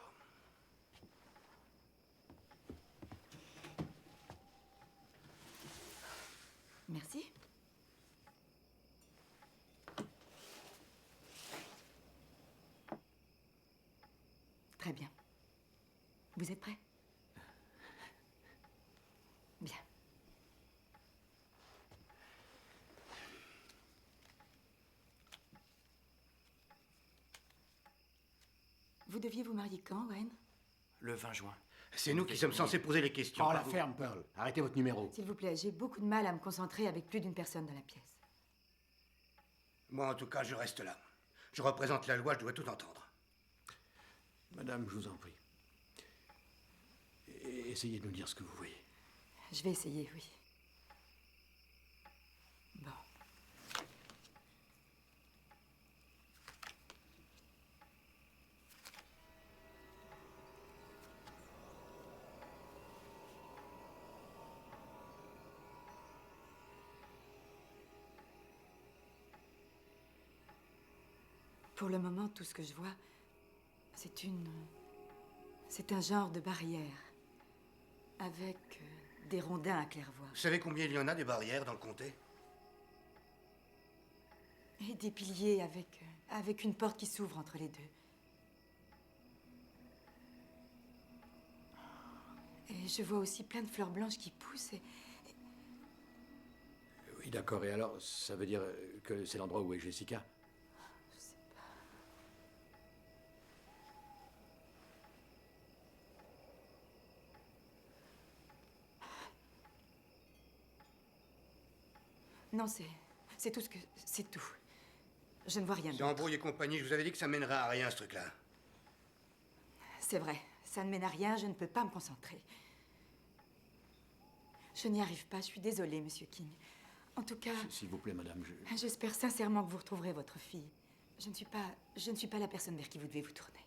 S1: Merci. Très bien. Vous êtes prêts? Bien. Vous deviez vous marier quand, Wayne?
S6: Le 20 juin.
S17: C'est nous qui sommes censés poser les questions.
S14: Oh,
S17: pas
S14: la
S17: vous.
S14: ferme, Pearl. Arrêtez votre numéro.
S1: S'il vous plaît, j'ai beaucoup de mal à me concentrer avec plus d'une personne dans la pièce.
S17: Moi, en tout cas, je reste là. Je représente la loi, je dois tout entendre.
S14: Madame, je vous en prie. Essayez de nous dire ce que vous voyez.
S1: Je vais essayer, oui. Bon. Pour le moment, tout ce que je vois, c'est un genre de barrière. Avec des rondins à claire-voie.
S17: Vous savez combien il y en a des barrières dans le comté?
S1: Et des piliers avec une porte qui s'ouvre entre les deux. Et je vois aussi plein de fleurs blanches qui poussent et...
S14: Oui, d'accord. Et alors, ça veut dire que c'est l'endroit où est Jessica?
S1: Je sais pas. Non, c'est tout ce que... C'est tout. Je ne vois rien
S17: C'est
S1: d'autre.
S17: embrouille et compagnie, je vous avais dit que ça mènerait à rien, ce truc-là.
S1: C'est vrai, ça ne mène à rien, je ne peux pas me concentrer. Je n'y arrive pas, je suis désolée, Monsieur King. En tout cas...
S14: S'il vous plaît, madame,
S1: J'espère sincèrement que vous retrouverez votre fille. Je ne suis pas la personne vers qui vous devez vous tourner.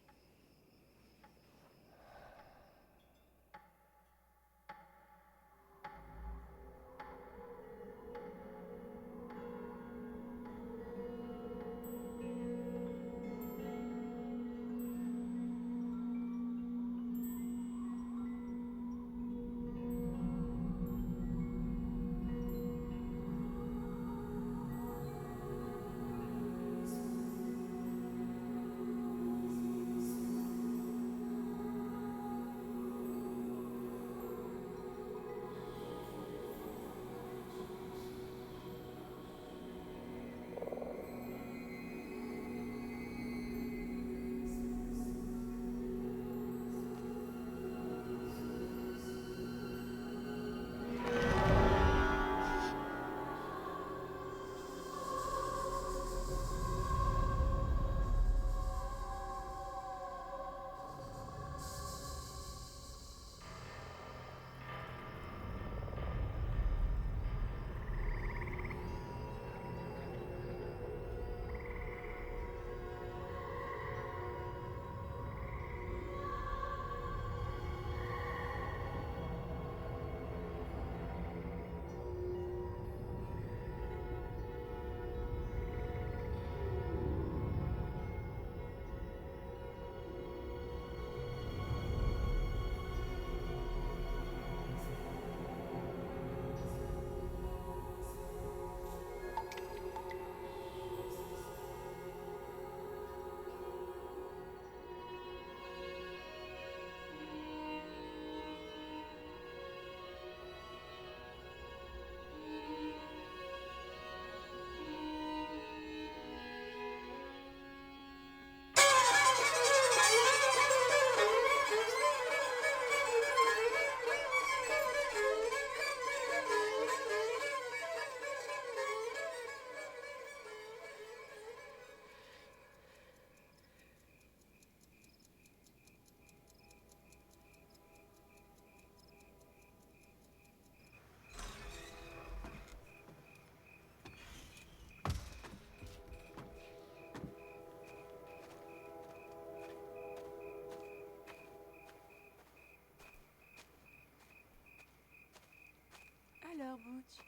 S10: Alors, Butch.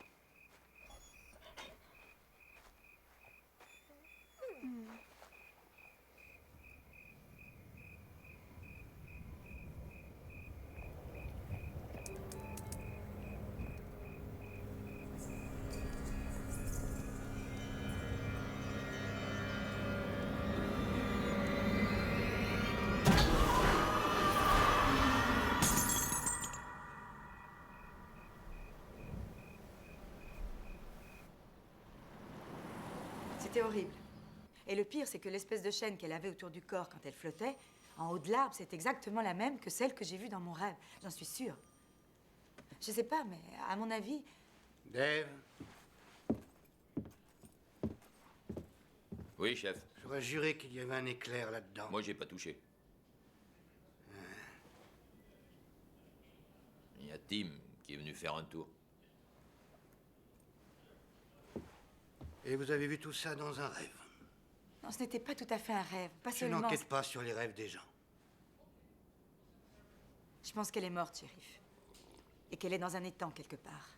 S1: C'était horrible. Et le pire, c'est que l'espèce de chaîne qu'elle avait autour du corps quand elle flottait, en haut de l'arbre, c'est exactement la même que celle que j'ai vue dans mon rêve. J'en suis sûre. Je sais pas, mais à mon avis...
S17: Dave,
S18: Oui, chef.
S17: j'aurais juré qu'il y avait un éclair là-dedans.
S18: Moi, j'ai pas touché. Il y a Tim qui est venu faire un tour.
S17: Et vous avez vu tout ça dans un rêve.
S1: Non, ce n'était pas tout à fait un rêve. Pas
S17: Je
S1: seulement...
S17: n'enquête pas sur les rêves des gens.
S1: Je pense qu'elle est morte, shérif. Et qu'elle est dans un étang quelque part.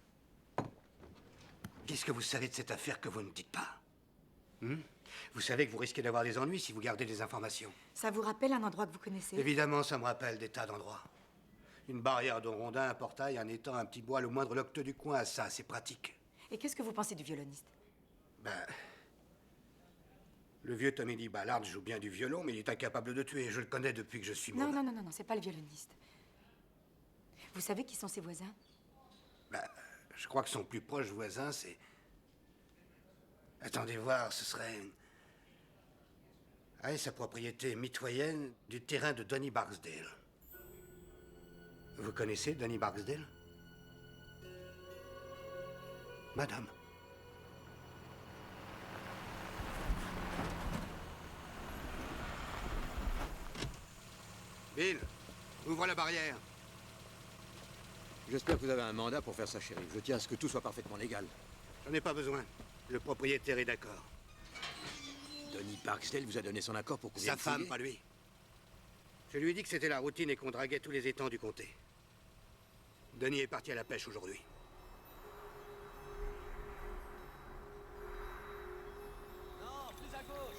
S17: Qu'est-ce que vous savez de cette affaire que vous ne dites pas? Vous savez que vous risquez d'avoir des ennuis si vous gardez des informations.
S10: Ça vous rappelle un endroit que vous connaissez?
S17: Évidemment, ça me rappelle des tas d'endroits. Une barrière de rondins, un portail, un étang, un petit bois, le moindre loqueteux du coin, ça, c'est pratique.
S10: Et qu'est-ce que vous pensez du violoniste?
S17: Ben... Le vieux Tommy Lee Ballard joue bien du violon, mais il est incapable de tuer. Je le connais depuis que je suis môme.
S10: Non, c'est pas le violoniste. Vous savez qui sont ses voisins?
S17: Ben, je crois que son plus proche voisin, c'est... Attendez voir, ce serait... Ah, et sa propriété mitoyenne du terrain de Donny Barksdale. Vous connaissez Donny Barksdale? Madame. Bill, ouvre la barrière.
S14: J'espère que vous avez un mandat pour faire ça, shérif. Je tiens à ce que tout soit parfaitement légal.
S17: J'en ai pas besoin. Le propriétaire est d'accord.
S14: Donny Barksdale vous a donné son accord pour qu'on vienne
S17: Sa femme,
S14: fouiller?
S17: pas lui. Je lui ai dit que c'était la routine et qu'on draguait tous les étangs du comté. Donny est parti à la pêche aujourd'hui.
S12: Non, plus à gauche.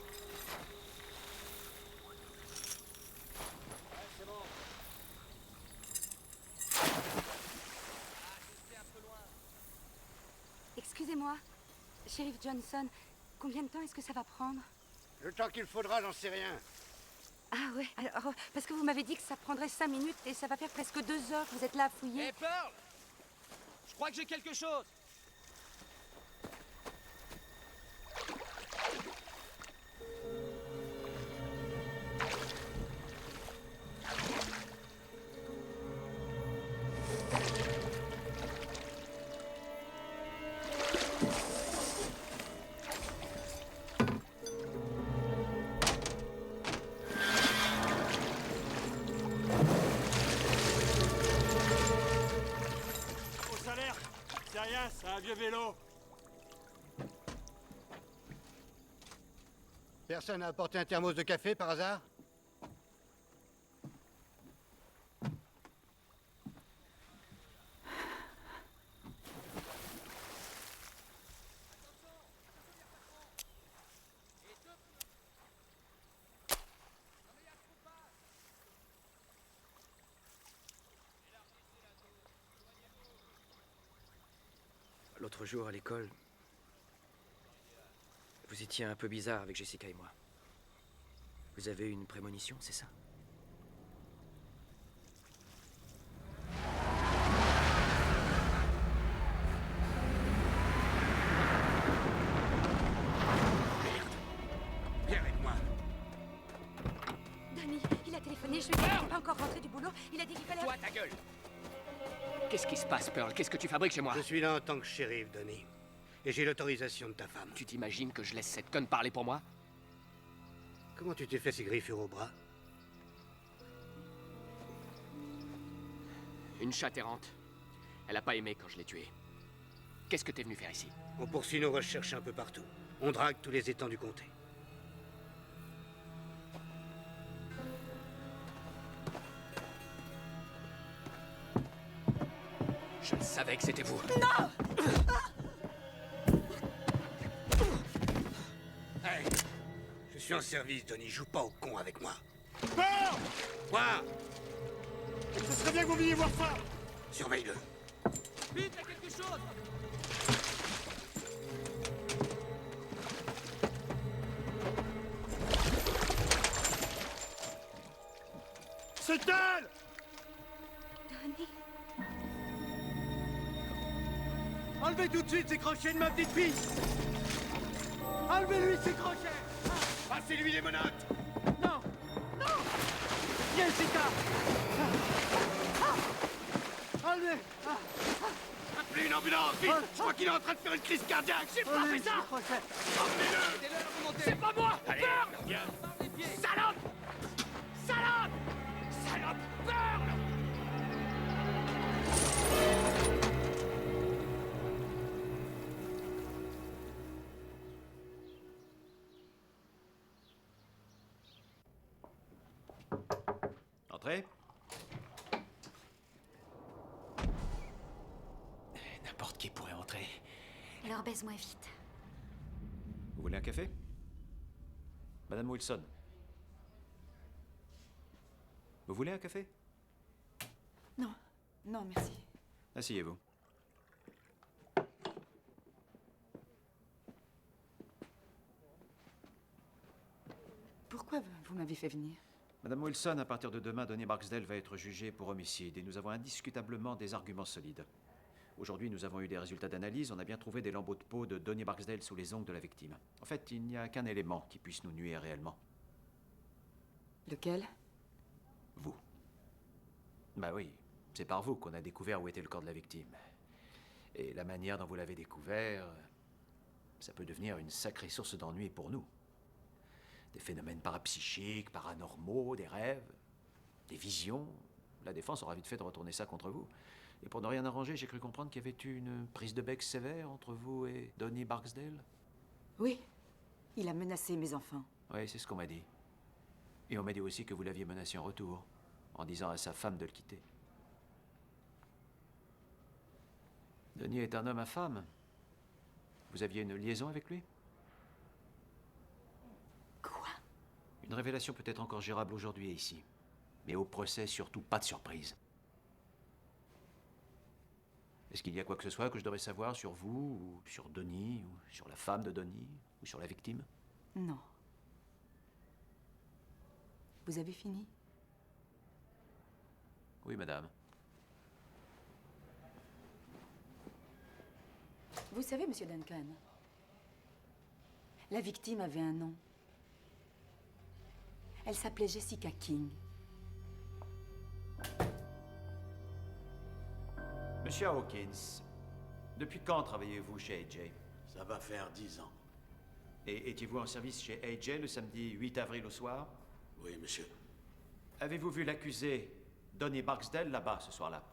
S12: Ouais, c'est bon.
S4: Excusez-moi, shérif Johnson, combien de temps est-ce que ça va prendre?
S17: Le temps qu'il faudra, j'en sais rien.
S4: Ah ouais, alors, parce que vous m'avez dit que ça prendrait 5 minutes et ça va faire presque 2 heures que vous êtes là à fouiller.
S12: Hé, Pearl! Je crois que j'ai quelque chose.
S13: C'est rien, c'est un vieux vélo.
S17: Personne n'a apporté un thermos de café par hasard?
S6: L'autre jour, à l'école, vous étiez un peu bizarre avec Jessica et moi. Vous avez eu une prémonition, c'est ça?
S17: Viens avec moi.
S4: Danny, il a téléphoné, je lui ai dit qu'il n'était pas encore rentré du boulot. Il a dit qu'il fallait...
S8: Toi, ta gueule! Qu'est-ce qui se passe, Pearl? Qu'est-ce que tu fabriques chez moi?
S17: Je suis là en tant que shérif, Donny. Et j'ai l'autorisation de ta femme.
S8: Tu t'imagines que je laisse cette conne parler pour moi?
S17: Comment tu t'es fait ces griffures au bras?
S8: Une chatte errante. Elle a pas aimé quand je l'ai tuée. Qu'est-ce que t'es venu faire ici?
S17: On poursuit nos recherches un peu partout. On drague tous les étangs du comté.
S8: Je savais que c'était vous.
S4: Non!
S17: Hey! Je suis en service, Donny. Joue pas au con avec moi.
S13: Peur!
S17: Quoi?
S13: Ce serait bien que vous veniez voir ça!
S17: Surveille-le.
S12: Vite, il y a quelque chose.
S13: C'est elle!
S4: Donny...
S12: Enlevez tout de suite ces crochets de ma petite fille. Enlevez-lui ces crochets.
S17: Passez-lui les menottes.
S12: Non, non. Jessica. Enlevez.
S17: Appelez une ambulance, vite! Je crois qu'il est en train de faire une crise cardiaque. J'ai pas fait ça! Emmenez-le!
S12: C'est pas moi.
S17: Allez, viens!
S12: Salope. Salope. Salope. Pearl.
S18: Entrez.
S8: N'importe qui pourrait entrer.
S7: Alors baise-moi vite.
S18: Vous voulez un café?
S19: Madame Wilson. Vous voulez un café?
S10: Non, non, merci.
S19: Asseyez-vous.
S10: Pourquoi vous m'avez fait venir?
S19: Madame Wilson, à partir de demain, Donnie Barksdale va être jugé pour homicide et nous avons indiscutablement des arguments solides. Aujourd'hui, nous avons eu des résultats d'analyse. On a bien trouvé des lambeaux de peau de Donnie Barksdale sous les ongles de la victime. En fait, il n'y a qu'un élément qui puisse nous nuire réellement.
S10: Lequel?
S19: Vous. Bah oui, c'est par vous qu'on a découvert où était le corps de la victime. Et la manière dont vous l'avez découvert, ça peut devenir une sacrée source d'ennui pour nous. Des phénomènes parapsychiques, paranormaux, des rêves, des visions. La défense aura vite fait de retourner ça contre vous. Et pour ne rien arranger, j'ai cru comprendre qu'il y avait eu une prise de bec sévère entre vous et Donnie Barksdale.
S10: Oui, il a menacé mes enfants.
S19: Oui, c'est ce qu'on m'a dit. Et on m'a dit aussi que vous l'aviez menacé en retour, en disant à sa femme de le quitter. Donnie est un homme infâme. Vous aviez une liaison avec lui?
S10: Quoi?
S19: Une révélation peut-être encore gérable aujourd'hui et ici. Mais au procès, surtout pas de surprise. Est-ce qu'il y a quoi que ce soit que je devrais savoir sur vous, ou sur Donnie, ou sur la femme de Donnie, ou sur la victime?
S10: Non. Vous avez fini?
S19: Oui, madame.
S10: Vous savez, monsieur Duncan, la victime avait un nom. Elle s'appelait Jessica King.
S19: Monsieur Hawkins, depuis quand travaillez-vous chez AJ?
S14: Ça va faire 10 ans.
S19: Et étiez-vous en service chez AJ le samedi 8 avril au soir?
S14: Oui, monsieur.
S19: Avez-vous vu l'accusé, Donnie Barksdale, là-bas ce soir-là?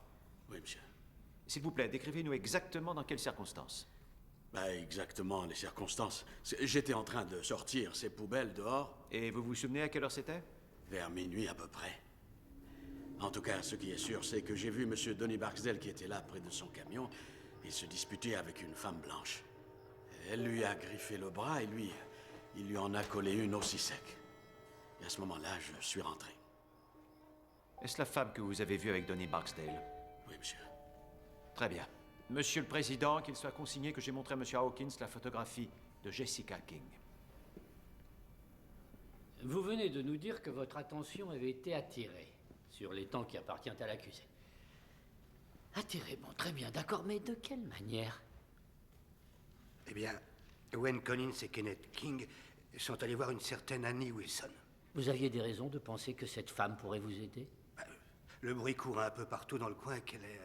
S14: Oui, monsieur.
S19: S'il vous plaît, décrivez-nous exactement dans quelles circonstances.
S14: Exactement les circonstances. J'étais en train de sortir ces poubelles dehors.
S19: Et vous vous souvenez à quelle heure c'était?
S14: Vers minuit à peu près. En tout cas, ce qui est sûr, c'est que j'ai vu monsieur Donnie Barksdale qui était là près de son camion et se disputer avec une femme blanche. Elle lui a griffé le bras et lui, il lui en a collé une aussi sec. Et à ce moment-là, je suis rentré.
S19: Est-ce la femme que vous avez vue avec Donnie Barksdale?
S14: Oui, monsieur.
S19: Très bien. Monsieur le Président, qu'il soit consigné que j'ai montré à monsieur Hawkins la photographie de Jessica King.
S20: Vous venez de nous dire que votre attention avait été attirée sur l'étang qui appartient à l'accusé. Attirée, bon, très bien, d'accord, mais de quelle manière?
S17: Eh bien, Wayne Collins et Kenneth King sont allés voir une certaine Annie Wilson.
S20: Vous aviez des raisons de penser que cette femme pourrait vous aider?
S17: Le bruit court un peu partout dans le coin qu'elle est...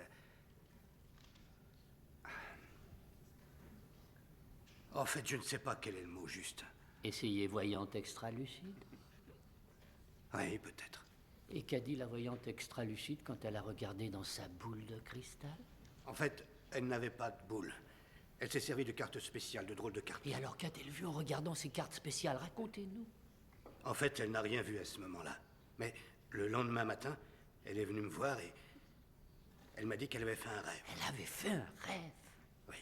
S17: En fait, je ne sais pas quel est le mot juste.
S20: Essayez voyante extra-lucide?
S17: Oui, peut-être.
S20: Et qu'a dit la voyante extra-lucide quand elle a regardé dans sa boule de cristal?
S17: En fait, elle n'avait pas de boule. Elle s'est servie de cartes spéciales, de drôles de cartes.
S20: Et alors qu'a-t-elle vu en regardant ces cartes spéciales? Racontez-nous.
S17: En fait, elle n'a rien vu à ce moment-là. Mais le lendemain matin, elle est venue me voir et elle m'a dit qu'elle avait fait un rêve.
S20: Elle avait fait un rêve?
S17: Oui.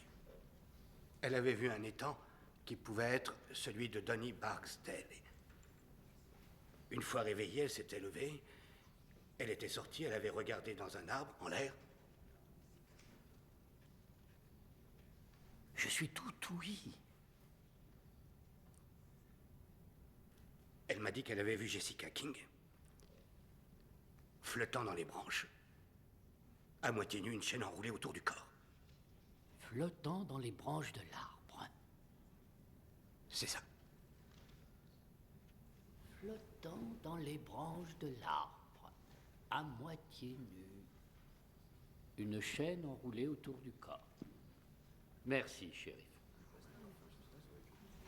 S17: Elle avait vu un étang qui pouvait être celui de Donnie Barksdale. Une fois réveillée, elle s'était levée. Elle était sortie, elle avait regardé dans un arbre, en l'air.
S20: Je suis tout ouïe.
S17: Elle m'a dit qu'elle avait vu Jessica King flottant dans les branches, à moitié nue, une chaîne enroulée autour du corps.
S20: Flottant dans les branches de l'arbre.
S17: C'est ça.
S20: Flottant dans les branches de l'arbre, à moitié nue. Une chaîne enroulée autour du corps. Merci, shérif.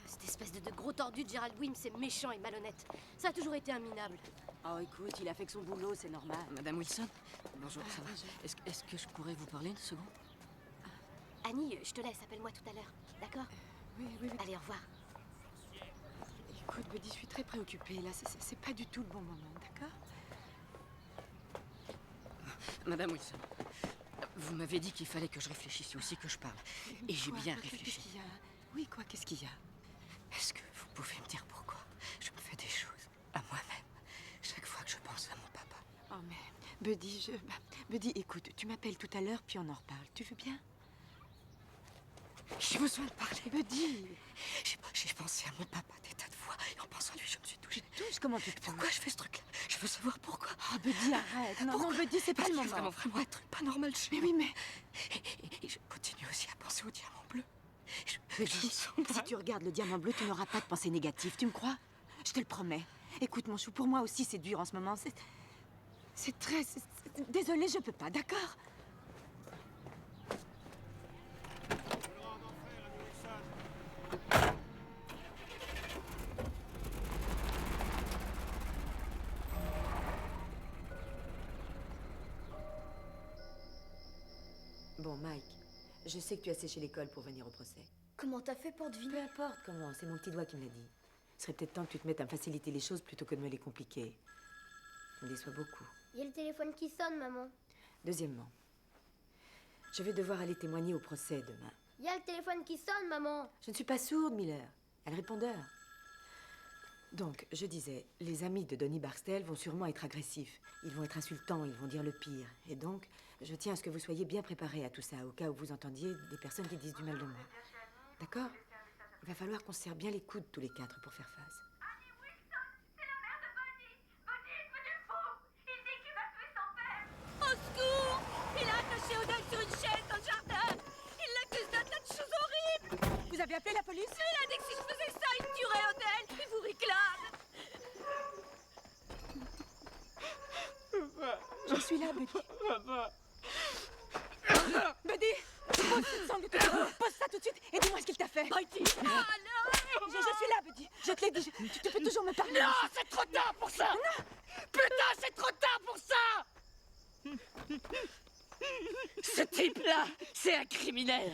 S3: Cette espèce de gros tordu de Gerald Weems, c'est méchant et malhonnête. Ça a toujours été un minable.
S10: Oh, écoute, il a fait que son boulot, c'est normal.
S2: Madame Wilson? Bonjour, ça va? Est-ce que je pourrais vous parler une seconde?
S3: Annie, je te laisse, appelle-moi tout à l'heure. D'accord?
S10: Oui.
S3: Allez, au revoir.
S10: Écoute, Buddy, je suis très préoccupée, là. C'est pas du tout le bon moment, d'accord?
S2: Madame Wilson, vous m'avez dit qu'il fallait que je réfléchisse aussi, que je parle. Et j'ai bien réfléchi.
S10: Qu'est-ce qu'il y a? Oui, quoi, qu'est-ce qu'il y a?
S2: Est-ce que vous pouvez me dire pourquoi je me fais
S1: Buddy, écoute, tu m'appelles tout à l'heure, puis on en reparle. Tu veux bien? J'ai besoin de parler. Buddy.
S4: J'ai pensé à mon papa des tas de fois, et en pensant à lui, je me suis touchée.
S1: Tu touches? Comment tu te touches?
S4: Pourquoi je fais ce truc-là? Je veux savoir pourquoi.
S1: Oh, Buddy, arrête. Non, Buddy, c'est pas le moment.
S4: Vraiment un truc pas normal chez
S1: Mais oui, mais...
S4: Et je continue aussi à penser au diamant bleu.
S1: Buddy, si tu regardes le diamant bleu, tu n'auras pas de pensée négative, tu me crois? Je te le promets. Écoute, mon chou, pour moi aussi, c'est dur en ce moment. C'est très... Désolée, je peux pas, d'accord? Bon, Mike, je sais que tu as séché l'école pour venir au procès.
S3: Comment t'as fait pour deviner?
S1: Peu importe comment, c'est mon petit doigt qui me l'a dit. Il serait peut-être temps que tu te mettes à me faciliter les choses plutôt que de me les compliquer. Tu me déçois beaucoup.
S15: Il y a le téléphone qui sonne, maman.
S1: Deuxièmement, je vais devoir aller témoigner au procès demain.
S15: Il y a le téléphone qui sonne, maman.
S1: Je ne suis pas sourde, Miller. Elle a le répondeur. Donc, je disais, les amis de Donnie Barksdale vont sûrement être agressifs. Ils vont être insultants, ils vont dire le pire. Et donc, je tiens à ce que vous soyez bien préparés à tout ça, au cas où vous entendiez des personnes qui disent du mal de moi. D'accord? Il va falloir qu'on se serre bien les coudes tous les quatre pour faire face.
S9: Au secours! Il a attaché Odell sur une chaise dans le jardin! Il l'accuse d'un tas de choses horribles!
S10: Vous avez appelé la police?
S9: Il a dit que si je faisais ça, il tuerait Odell! Il vous réclame!
S10: Je suis là, Buddy.
S19: Papa.
S10: Buddy, pose cette sangle tout de suite. Pose ça tout de suite et dis-moi ce qu'il t'a fait.
S9: Buddy! Ah non!
S10: Je suis là, Buddy. Je te l'ai dit. Tu peux toujours me parler.
S9: Non, c'est trop tard pour ça!
S10: Non!
S9: Putain, c'est trop tard pour ça! Ce type-là, c'est un criminel.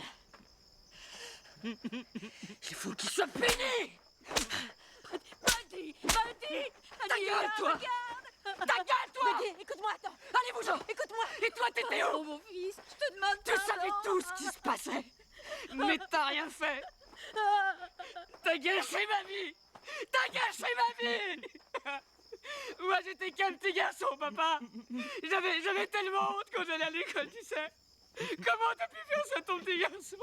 S9: Il faut qu'il soit puni. Buddy! Ta gueule, toi! Ta gueule, toi!
S10: Buddy, écoute-moi, attends.
S9: Allez, bougeons!
S10: Écoute-moi.
S9: Et toi, t'étais où?
S3: Oh, mon fils, je te demande
S9: Tu
S3: pardon.
S9: savais tout ce qui se passait, mais t'as rien fait. T'as gâché ma vie. T'as gâché ma vie. Moi, j'étais qu'un petit garçon, papa. J'avais tellement honte quand j'allais à l'école, tu sais. Comment t'as pu faire ça, ton petit garçon?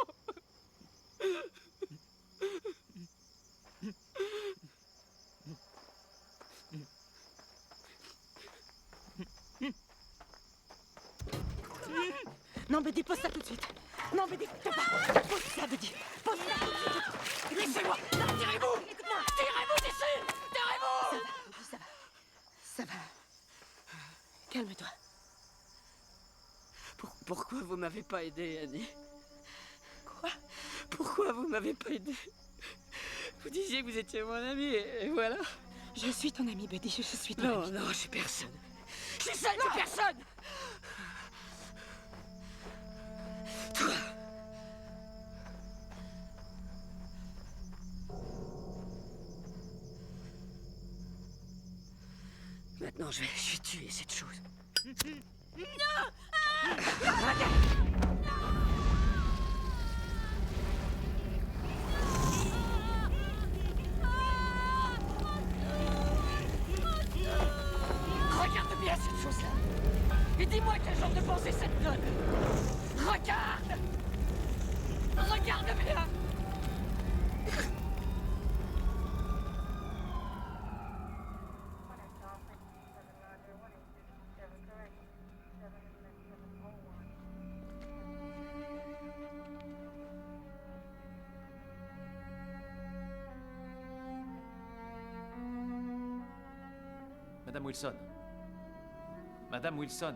S10: Non, Buddy, pose ça tout de suite. Non, Buddy, t'as pas. Pose ça, Buddy. Pose ça tout de suite.
S9: Laissez-moi. Tirez-vous.
S10: Écoute-moi.
S9: Tirez-vous d'ici. Tirez-vous.
S10: Ça va. Ça va. Calme-toi.
S2: Pourquoi vous m'avez pas aidé, Annie?
S10: Quoi?
S2: Pourquoi vous m'avez pas aidé? Vous disiez que vous étiez mon ami, et voilà.
S10: Je suis ton ami, Buddy. Je suis ton
S2: Non,
S10: ami.
S2: non, je suis personne. Je suis celle de personne. Toi. Maintenant, je vais tuer cette chose.
S9: Non!
S2: Regarde bien cette chose-là. Et dis-moi quel genre de pensée ça te donne. Regarde! Regarde bien!
S19: Madame Wilson. Madame Wilson.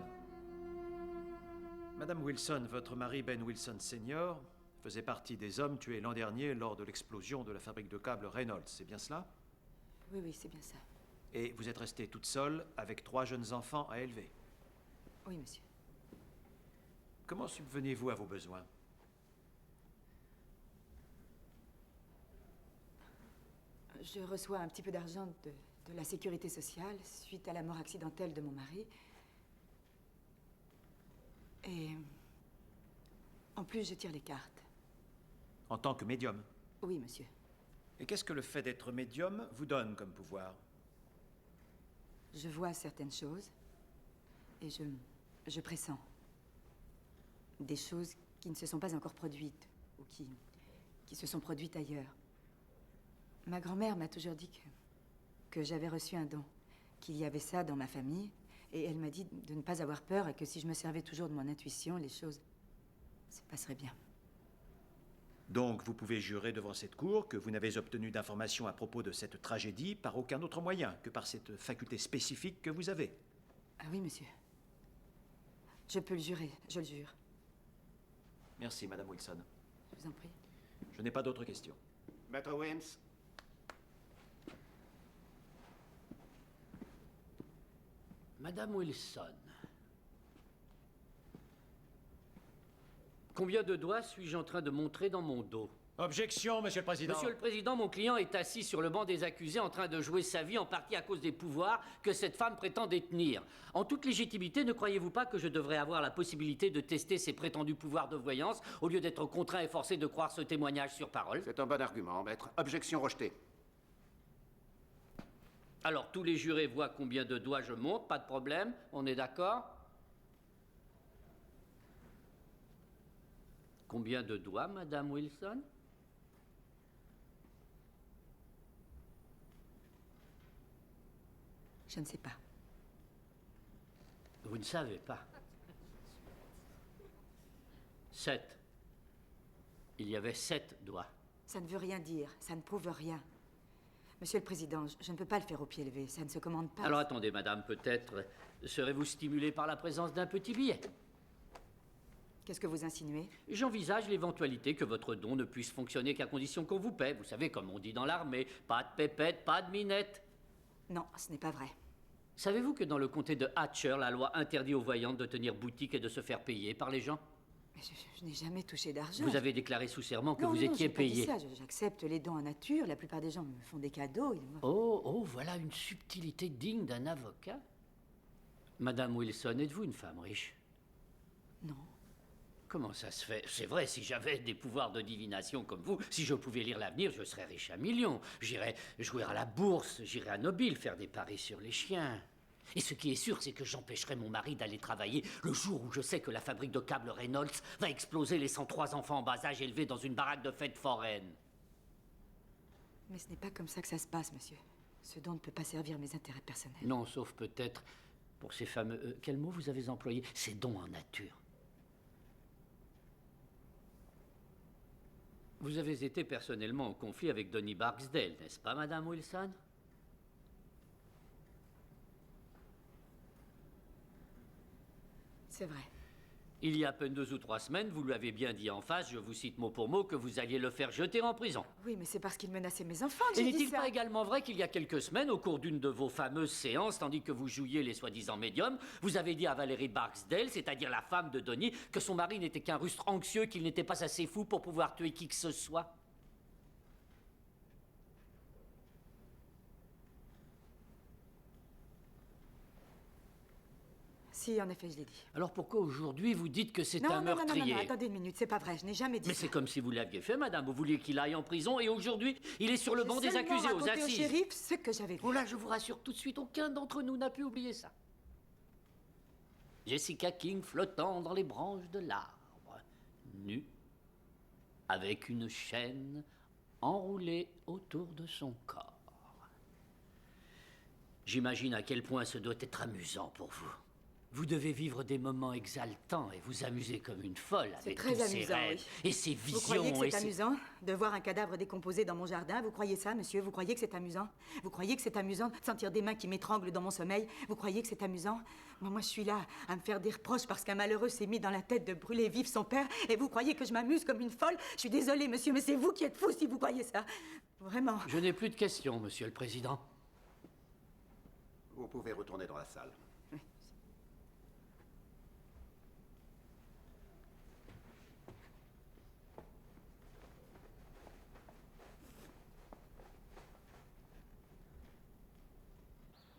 S19: Madame Wilson, votre mari Ben Wilson Senior faisait partie des hommes tués l'an dernier lors de l'explosion de la fabrique de câbles Reynolds, c'est bien cela?
S1: Oui, oui, c'est bien ça.
S19: Et vous êtes restée toute seule avec 3 jeunes enfants à élever.
S1: Oui, monsieur.
S19: Comment subvenez-vous à vos besoins?
S1: Je reçois un petit peu d'argent de la sécurité sociale suite à la mort accidentelle de mon mari. Et en plus, je tire les cartes.
S19: En tant que médium?
S1: Oui, monsieur.
S19: Et qu'est-ce que le fait d'être médium vous donne comme pouvoir?
S1: Je vois certaines choses.
S4: Et je pressens des choses qui ne se sont pas encore produites, ou qui se sont produites ailleurs. Ma grand-mère m'a toujours dit que j'avais reçu un don, qu'il y avait ça dans ma famille, et elle m'a dit de ne pas avoir peur et que si je me servais toujours de mon intuition, les choses se passeraient bien.
S21: Donc, vous pouvez jurer devant cette cour que vous n'avez obtenu d'informations à propos de cette tragédie par aucun autre moyen que par cette faculté spécifique que vous avez.
S4: Ah oui, monsieur. Je peux le jurer, je le jure.
S21: Merci, Madame Wilson.
S4: Je vous en prie.
S21: Je n'ai pas d'autres questions.
S17: Maître Williams.
S20: Madame Wilson. Combien de doigts suis-je en train de montrer dans mon dos?
S21: Objection, Monsieur le Président.
S20: Monsieur le Président, mon client est assis sur le banc des accusés en train de jouer sa vie en partie à cause des pouvoirs que cette femme prétend détenir. En toute légitimité, ne croyez-vous pas que je devrais avoir la possibilité de tester ses prétendus pouvoirs de voyance au lieu d'être contraint et forcé de croire ce témoignage sur parole?
S17: C'est un bon argument, maître. Objection rejetée.
S20: Alors, tous les jurés voient combien de doigts je monte, pas de problème, on est d'accord? Combien de doigts, Madame Wilson?
S4: Je ne sais pas.
S20: Vous ne savez pas. 7. Il y avait 7 doigts.
S4: Ça ne veut rien dire, ça ne prouve rien. Monsieur le Président, je ne peux pas le faire au pied levé, ça ne se commande pas.
S20: Alors attendez, madame, peut-être serez-vous stimulée par la présence d'un petit billet?
S4: Qu'est-ce que vous insinuez?
S20: J'envisage l'éventualité que votre don ne puisse fonctionner qu'à condition qu'on vous paie. Vous savez, comme on dit dans l'armée, pas de pépette, pas de minette.
S4: Non, ce n'est pas vrai.
S20: Savez-vous que dans le comté de Hatcher, la loi interdit aux voyantes de tenir boutique et de se faire payer par les gens?
S4: Mais je n'ai jamais touché d'argent.
S20: Vous avez déclaré sous serment que
S4: non,
S20: vous étiez
S4: pas dit
S20: payé.
S4: ça. J'accepte les dons en nature. La plupart des gens me font des cadeaux.
S20: Oh, voilà une subtilité digne d'un avocat. Madame Wilson, êtes-vous une femme riche?
S4: Non.
S20: Comment ça se fait? C'est vrai, si j'avais des pouvoirs de divination comme vous, si je pouvais lire l'avenir, je serais riche à millions. J'irais jouer à la bourse, j'irais à Nobile faire des paris sur les chiens. Et ce qui est sûr, c'est que j'empêcherai mon mari d'aller travailler le jour où je sais que la fabrique de câbles Reynolds va exploser, laissant 3 enfants en bas âge élevés dans une baraque de fête foraine.
S4: Mais ce n'est pas comme ça que ça se passe, monsieur. Ce don ne peut pas servir mes intérêts personnels.
S20: Non, sauf peut-être pour ces fameux... quel mot vous avez employé? Ces dons en nature. Vous avez été personnellement en conflit avec Donnie Barksdale, n'est-ce pas, Madame Wilson?
S4: C'est vrai.
S20: Il y a à peine 2 ou 3 semaines, vous lui avez bien dit en face, je vous cite mot pour mot, que vous alliez le faire jeter en prison.
S4: Oui, mais c'est parce qu'il menaçait mes enfants que
S20: Et
S4: j'ai dit
S20: n'est-il
S4: ça.
S20: pas également vrai qu'il y a quelques semaines, au cours d'une de vos fameuses séances, tandis que vous jouiez les soi-disant médiums, vous avez dit à Valérie Barksdale, c'est-à-dire la femme de Donnie, que son mari n'était qu'un rustre anxieux, qu'il n'était pas assez fou pour pouvoir tuer qui que ce soit?
S4: Si, en effet, je l'ai dit.
S20: Alors pourquoi aujourd'hui vous dites que c'est
S4: Non,
S20: un
S4: non, non,
S20: meurtrier?
S4: non, attendez une minute, c'est pas vrai, je n'ai jamais dit
S20: Mais
S4: ça.
S20: c'est comme si vous l'aviez fait, madame. Vous vouliez qu'il aille en prison et aujourd'hui, il est sur le banc
S4: J'ai
S20: des accusés
S4: seulement
S20: aux
S4: raconté
S20: assises.
S4: au shérif ce que j'avais vu.
S20: Oh là, je vous rassure tout de suite, aucun d'entre nous n'a pu oublier ça. Jessica King flottant dans les branches de l'arbre, nue, avec une chaîne enroulée autour de son corps. J'imagine à quel point ce doit être amusant pour vous. Vous devez vivre des moments exaltants et vous amuser comme une folle avec
S4: très
S20: tous ces
S4: amusant,
S20: rêves
S4: oui.
S20: et ces visions.
S4: Vous croyez que
S20: et
S4: c'est
S20: ces-
S4: amusant de voir un cadavre décomposé dans mon jardin? Vous croyez ça, monsieur? Vous croyez que c'est amusant? Vous croyez que c'est amusant de sentir des mains qui m'étranglent dans mon sommeil? Vous croyez que c'est amusant? Moi, je suis là à me faire des reproches parce qu'un malheureux s'est mis dans la tête de brûler vif son père et vous croyez que je m'amuse comme une folle? Je suis désolée, monsieur, mais c'est vous qui êtes fou si vous croyez ça. Vraiment.
S20: Je n'ai plus de questions, monsieur le président.
S14: Vous pouvez retourner dans la salle.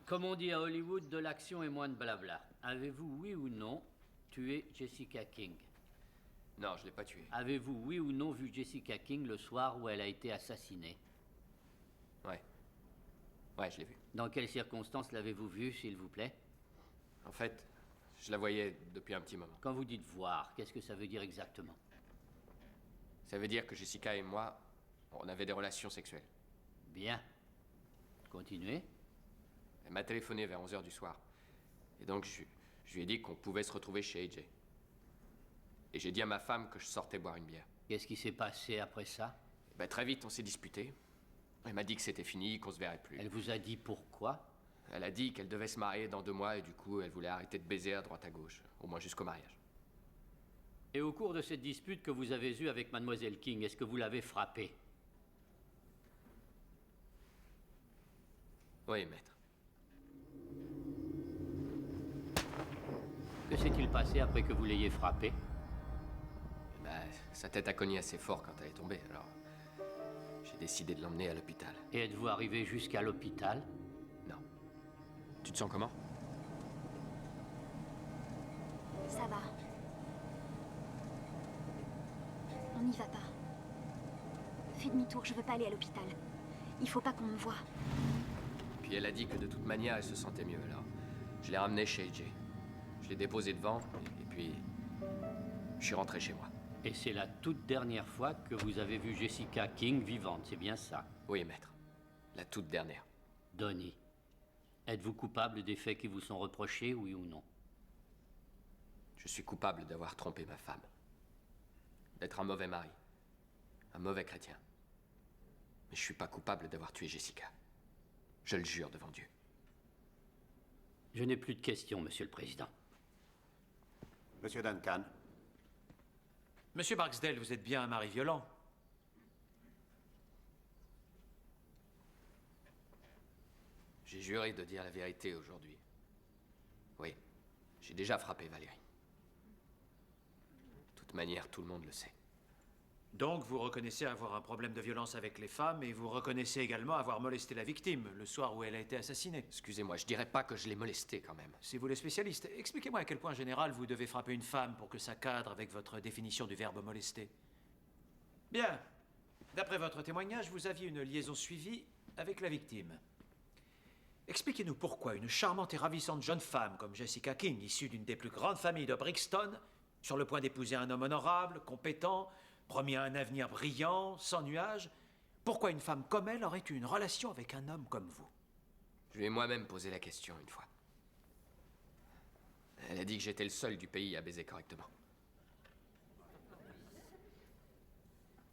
S20: Comme on dit à Hollywood, de l'action et moins de blabla. Avez-vous, oui ou non, tué Jessica King?
S8: Non, je ne l'ai pas tuée.
S20: Avez-vous, oui ou non, vu Jessica King le soir où elle a été assassinée?
S8: Ouais. Ouais, je l'ai vue.
S20: Dans quelles circonstances l'avez-vous vue, s'il vous plaît?
S8: En fait, Je la voyais depuis un petit moment.
S20: Quand vous dites voir, qu'est-ce que ça veut dire exactement?
S8: Ça veut dire que Jessica et moi, on avait des relations sexuelles.
S20: Bien. Continuez.
S8: Elle m'a téléphoné vers 11h du soir. Et donc, je lui ai dit qu'on pouvait se retrouver chez AJ. Et j'ai dit à ma femme que je sortais boire une bière.
S20: Qu'est-ce qui s'est passé après ça?
S8: Ben, très vite, on s'est disputé. Elle m'a dit que c'était fini, qu'on se verrait plus.
S20: Elle vous a dit pourquoi?
S8: Elle a dit qu'elle devait se marier dans 2 mois et du coup, elle voulait arrêter de baiser à droite à gauche. Au moins jusqu'au mariage.
S20: Et au cours de cette dispute que vous avez eue avec Mademoiselle King, est-ce que vous l'avez frappée?
S8: Oui, maître.
S20: Que s'est-il passé après que vous l'ayez frappée?
S8: Ben, sa tête a cogné assez fort quand elle est tombée, alors j'ai décidé de l'emmener à l'hôpital.
S20: Et êtes-vous arrivé jusqu'à l'hôpital?
S8: Non. Tu te sens comment?
S7: Ça va. On n'y va pas. Fais demi-tour, je veux pas aller à l'hôpital. Il faut pas qu'on me voie.
S8: Puis elle a dit que de toute manière, elle se sentait mieux, alors je l'ai ramenée chez AJ. Je l'ai déposée devant, et puis je suis rentré chez moi.
S20: Et c'est la toute dernière fois que vous avez vu Jessica King vivante, c'est bien ça?
S8: Oui, maître. La toute dernière.
S20: Donnie, êtes-vous coupable des faits qui vous sont reprochés, oui ou non?
S8: Je suis coupable d'avoir trompé ma femme. D'être un mauvais mari. Un mauvais chrétien. Mais je suis pas coupable d'avoir tué Jessica. Je le jure devant Dieu.
S20: Je n'ai plus de questions, Monsieur le Président.
S5: Monsieur Duncan.
S21: Monsieur Barksdale, vous êtes bien un mari violent.
S8: J'ai juré de dire la vérité aujourd'hui. Oui, j'ai déjà frappé Valérie. De toute manière, tout le monde le sait.
S21: Donc, vous reconnaissez avoir un problème de violence avec les femmes et vous reconnaissez également avoir molesté la victime le soir où elle a été assassinée.
S8: Excusez-moi, je dirais pas que je l'ai molestée quand même.
S21: Si vous les spécialistes, expliquez-moi à quel point en général vous devez frapper une femme pour que ça cadre avec votre définition du verbe molester. Bien. D'après votre témoignage, vous aviez une liaison suivie avec la victime. Expliquez-nous pourquoi une charmante et ravissante jeune femme comme Jessica King, issue d'une des plus grandes familles de Brixton, sur le point d'épouser un homme honorable, compétent, promis à un avenir brillant, sans nuages, pourquoi une femme comme elle aurait eu une relation avec un homme comme vous?
S8: Je lui ai moi-même posé la question une fois. Elle a dit que j'étais le seul du pays à baiser correctement.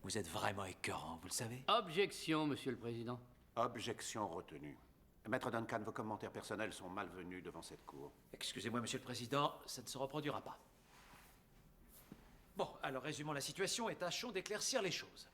S21: Vous êtes vraiment écœurant, vous le savez?
S20: Objection, Monsieur le Président.
S5: Objection retenue. Maître Duncan, vos commentaires personnels sont malvenus devant cette cour.
S21: Excusez-moi, Monsieur le Président, ça ne se reproduira pas. Bon, alors résumons la situation et tâchons d'éclaircir les choses.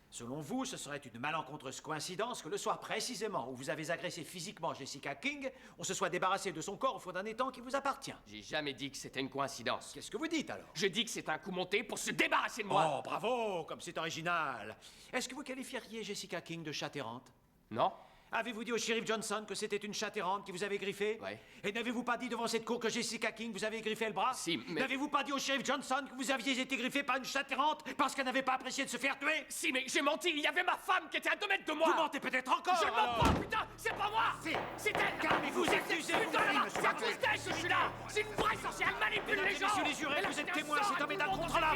S21: Selon vous, ce serait une malencontreuse coïncidence que le soir précisément où vous avez agressé physiquement Jessica King, on se soit débarrassé de son corps au fond d'un étang qui vous appartient.
S8: J'ai jamais dit que c'était une coïncidence.
S21: Qu'est-ce que vous dites alors?
S8: Je dis que c'est un coup monté pour se débarrasser de moi.
S21: Oh, bravo, comme c'est original. Est-ce que vous qualifieriez Jessica King de chatte errante?
S8: Non.
S21: Avez-vous dit au shérif Johnson que c'était une chatte errante qui vous avait griffé?
S8: Oui.
S21: Et n'avez-vous pas dit devant cette cour que Jessica King vous avait griffé le bras?
S8: Si, mais...
S21: N'avez-vous pas dit au shérif Johnson que vous aviez été griffé par une chatte errante parce qu'elle n'avait pas apprécié de se faire tuer?
S8: Si, mais j'ai menti, il y avait ma femme qui était à 2 mètres de moi.
S21: Vous mentez peut-être encore.
S8: Je ne mens pas, putain, c'est pas moi.
S21: C'est elle. Calmez-vous,
S8: excusez-vous, c'est un mystère, je suis là. C'est une vraie sorcière, elle manipule les gens.
S21: Messieurs les jurés, vous êtes témoins, cet homme est un contre-là.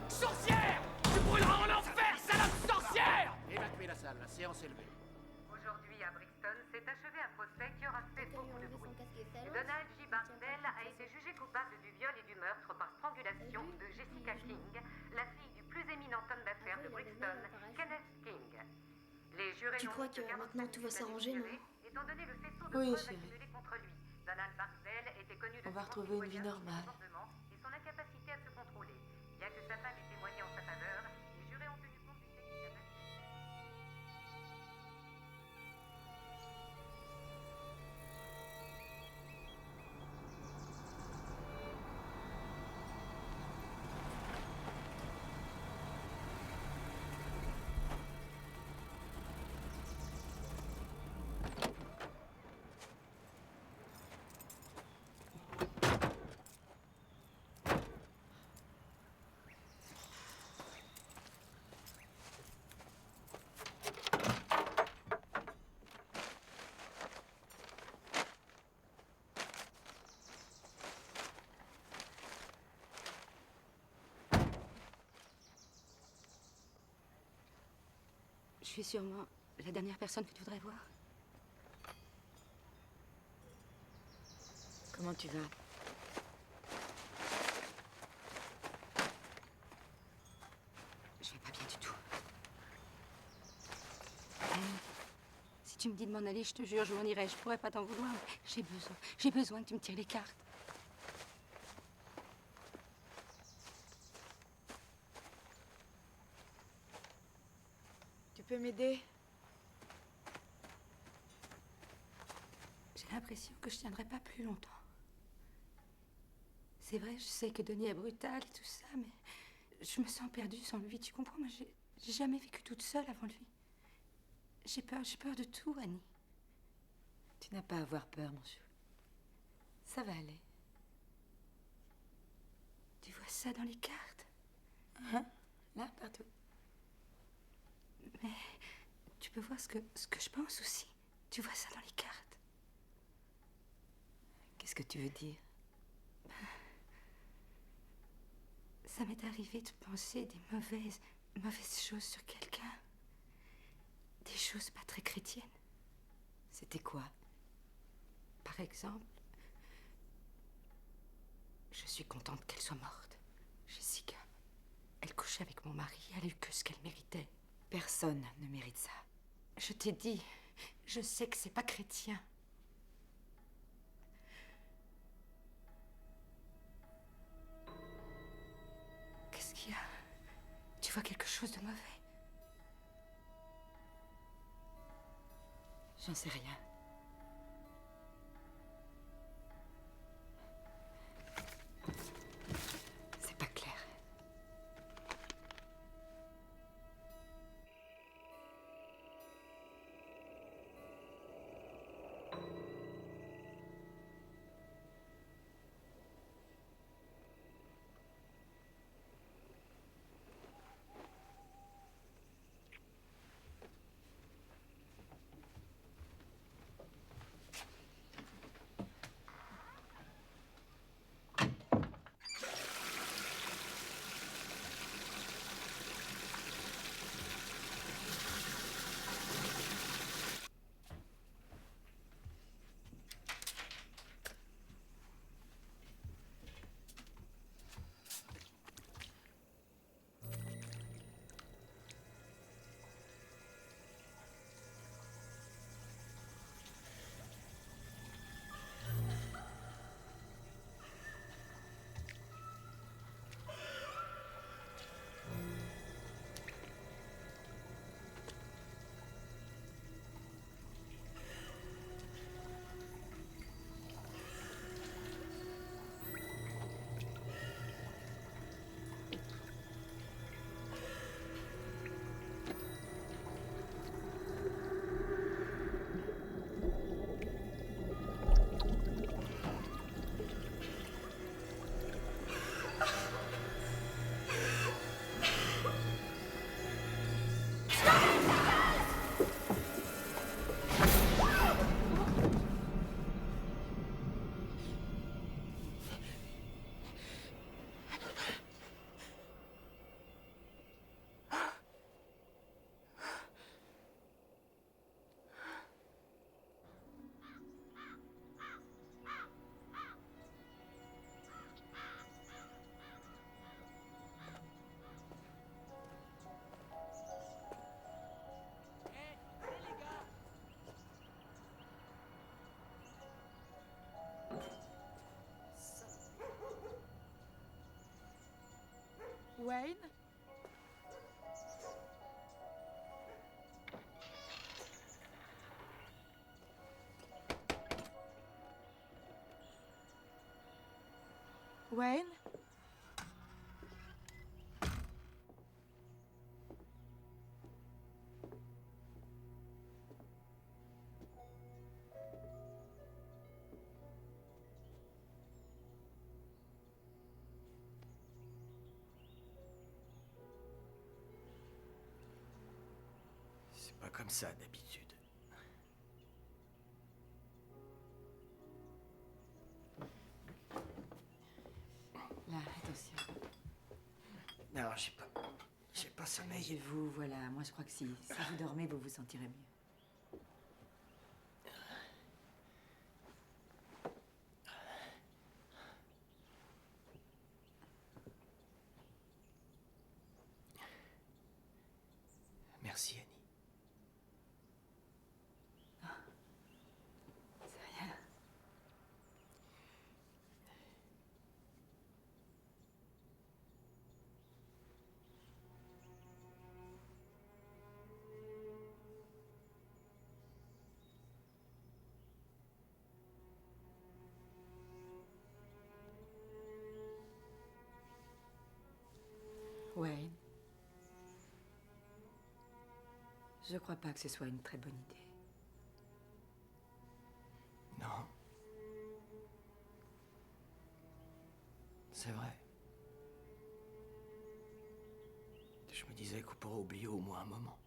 S8: Sorcière, tu brûleras en enfer, salope sorcière.
S5: Évacuez la salle, la séance est levée.
S22: Aujourd'hui à Brixton s'est achevé un procès qui aura fait beaucoup de bruit. Donald J. Barksdale a été jugé coupable du viol et du meurtre par strangulation de Jessica King, la fille du plus éminent homme d'affaires de Brixton, Kenneth King. Les jurés
S3: Tu crois que maintenant tout va s'arranger, non?
S22: Étant donné le faisceau de
S1: Oui,
S22: preuves
S1: chérie.
S22: accumulées contre lui, Donald Barksdale était connu de
S1: On va retrouver une vie normale.
S22: et son incapacité à se contrôler. Bien que sa femme ait témoigné en sa faveur, les jurés ont tenu compte du fait qu'il avait...
S4: Tu es sûrement la dernière personne que tu voudrais voir.
S1: Comment tu vas?
S4: Je vais pas bien du tout. Anne, si tu me dis de m'en aller, je te jure, je m'en irai. Je pourrais pas t'en vouloir. Mais j'ai besoin que tu me tires les cartes.
S10: Tu peux m'aider?
S4: J'ai l'impression que je tiendrai pas plus longtemps. C'est vrai, je sais que Denis est brutal et tout ça, mais je me sens perdue sans lui. Tu comprends? Moi, j'ai jamais vécu toute seule avant lui. J'ai peur de tout, Annie.
S1: Tu n'as pas à avoir peur, mon chou. Ça va aller.
S4: Tu vois ça dans les cartes?
S1: Hein? Là, partout.
S4: Mais tu peux voir ce que je pense aussi. Tu vois ça dans les cartes.
S1: Qu'est-ce que tu veux dire?
S4: Ça m'est arrivé de penser des mauvaises choses sur quelqu'un. Des choses pas très chrétiennes.
S1: C'était quoi?
S4: Par exemple, je suis contente qu'elle soit morte. Jessica, elle couchait avec mon mari, elle a eu que ce qu'elle méritait.
S1: Personne ne mérite ça.
S4: Je t'ai dit, je sais que c'est pas chrétien. Qu'est-ce qu'il y a? Tu vois quelque chose de mauvais?
S1: J'en sais rien. C'est pas clair.
S10: Wayne? Wayne?
S19: C'est pas comme ça d'habitude.
S1: Là, attention.
S19: Non,
S6: J'ai pas sommeil.
S4: Et vous, voilà. Moi, je crois que si vous dormez, vous vous sentirez mieux.
S6: Merci, Annie.
S4: C'est rien. Wayne. Je crois pas que ce soit une très bonne idée.
S6: Non. C'est vrai. Je me disais qu'on pourrait oublier au moins un moment.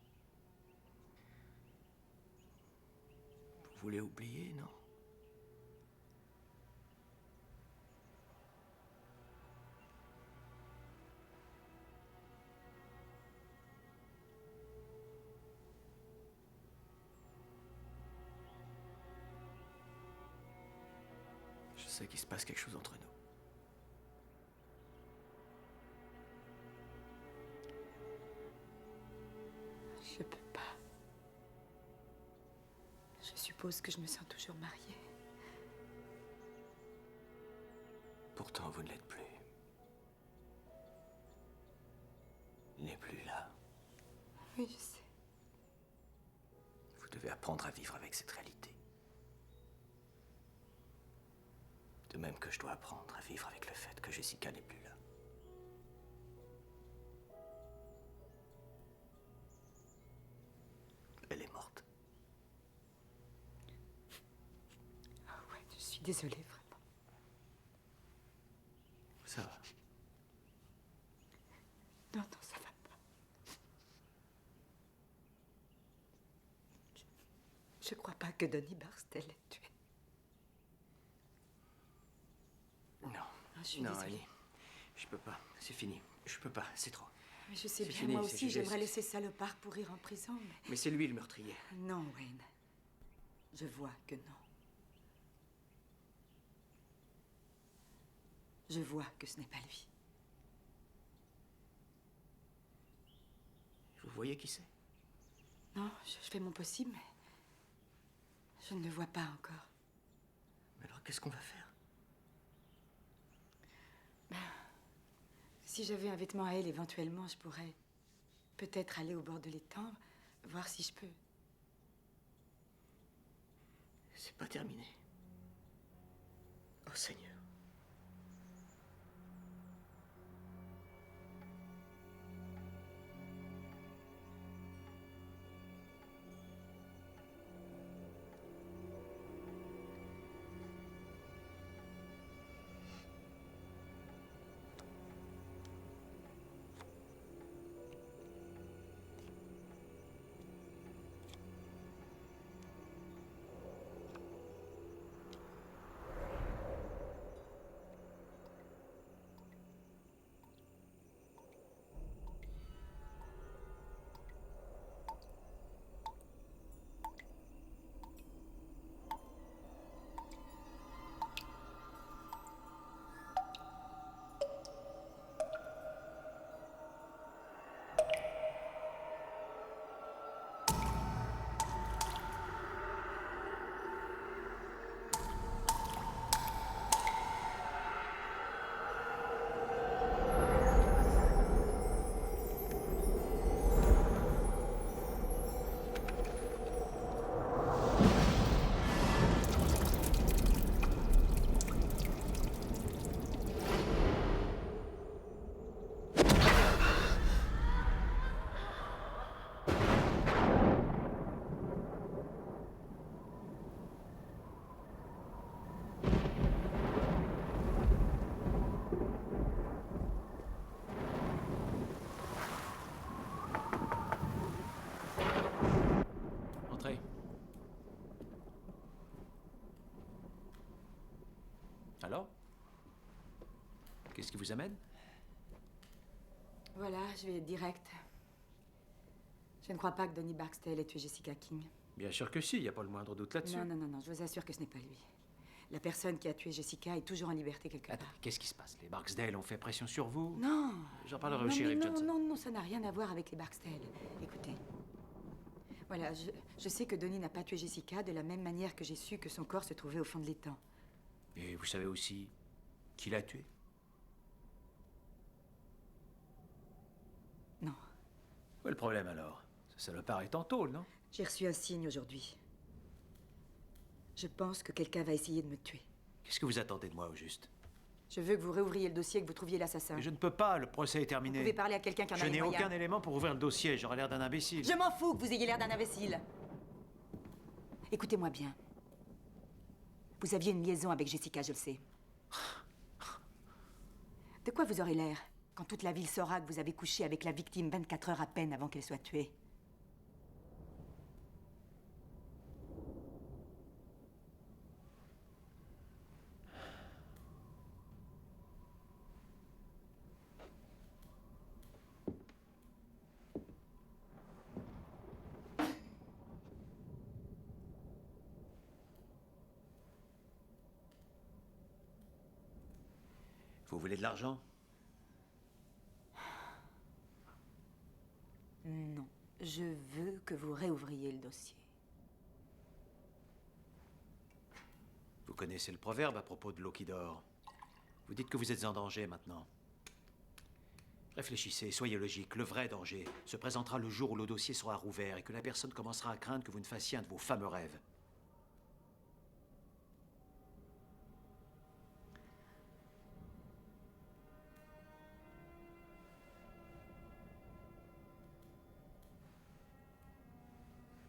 S6: Vous voulez oublier, non? Je sais qu'il se passe quelque chose entre nous.
S4: Je peux pas. Je suppose que je me sens toujours mariée.
S6: Pourtant, vous ne l'êtes plus. Il n'est plus là.
S4: Oui, je sais.
S6: Vous devez apprendre à vivre avec cette réalité. De même que je dois apprendre à vivre avec le fait que Jessica n'est plus là. Elle est morte.
S4: Ah ouais, je suis désolée, vraiment.
S6: Ça va.
S4: Non, non, ça va pas. Je crois pas que Donnie Barstow l'ait tué.
S6: Non.
S4: Je suis
S6: non,
S4: désolée.
S6: Annie. Je peux pas. C'est fini. Je peux pas. C'est trop.
S4: Mais je sais
S6: C'est
S4: bien,
S6: fini,
S4: moi
S6: c'est
S4: aussi,
S6: jugé,
S4: j'aimerais
S6: c'est-
S4: laisser salopard pourrir en prison, mais...
S6: Mais c'est lui le meurtrier.
S4: Non, Wayne. Je vois que non. Je vois que ce n'est pas lui.
S6: Vous voyez qui c'est?
S4: Non, je fais mon possible, mais... je ne le vois pas encore.
S6: Mais alors, qu'est-ce qu'on va faire?
S4: Si j'avais un vêtement à elle, éventuellement, je pourrais peut-être aller au bord de l'étang, voir si je peux.
S6: C'est pas terminé. Oh Seigneur.
S21: Entrez. Alors? Qu'est-ce qui vous amène?
S4: Voilà, je vais être directe. Je ne crois pas que Donnie Barksdale ait tué Jessica King.
S21: Bien sûr que si, il n'y a pas le moindre doute là-dessus.
S4: Non, je vous assure que ce n'est pas lui. La personne qui a tué Jessica est toujours en liberté quelque part.
S21: Attends, qu'est-ce qui se passe? Les Barksdale ont fait pression sur vous?
S4: Non.
S21: J'en parlerai au
S4: Non,
S21: shérif
S4: mais
S21: Johnson.
S4: Non, ça n'a rien à voir avec les Barksdale. Écoutez. Voilà, je sais que Donnie n'a pas tué Jessica de la même manière que j'ai su que son corps se trouvait au fond de l'étang.
S21: Et vous savez aussi qui l'a tué?
S4: Non.
S21: Où est le problème alors? Ce salopard est en tôle, non?
S4: J'ai reçu un signe aujourd'hui. Je pense que quelqu'un va essayer de me tuer.
S21: Qu'est-ce que vous attendez de moi au juste?
S4: Je veux que vous réouvriez le dossier et que vous trouviez l'assassin.
S21: Mais je ne peux pas, le procès est terminé.
S4: Vous pouvez parler à quelqu'un qui en a
S21: Je
S4: les
S21: n'ai
S4: moyens.
S21: aucun élément pour ouvrir le dossier, j'aurais l'air d'un imbécile.
S4: Je m'en fous que vous ayez l'air d'un imbécile. Écoutez-moi bien. Vous aviez une liaison avec Jessica, je le sais. De quoi vous aurez l'air quand toute la ville saura que vous avez couché avec la victime 24 heures à peine avant qu'elle soit tuée?
S21: Vous voulez de l'argent?
S4: Non. Je veux que vous réouvriez le dossier.
S21: Vous connaissez le proverbe à propos de l'eau qui dort. Vous dites que vous êtes en danger maintenant. Réfléchissez, soyez logique. Le vrai danger se présentera le jour où le dossier sera rouvert et que la personne commencera à craindre que vous ne fassiez un de vos fameux rêves.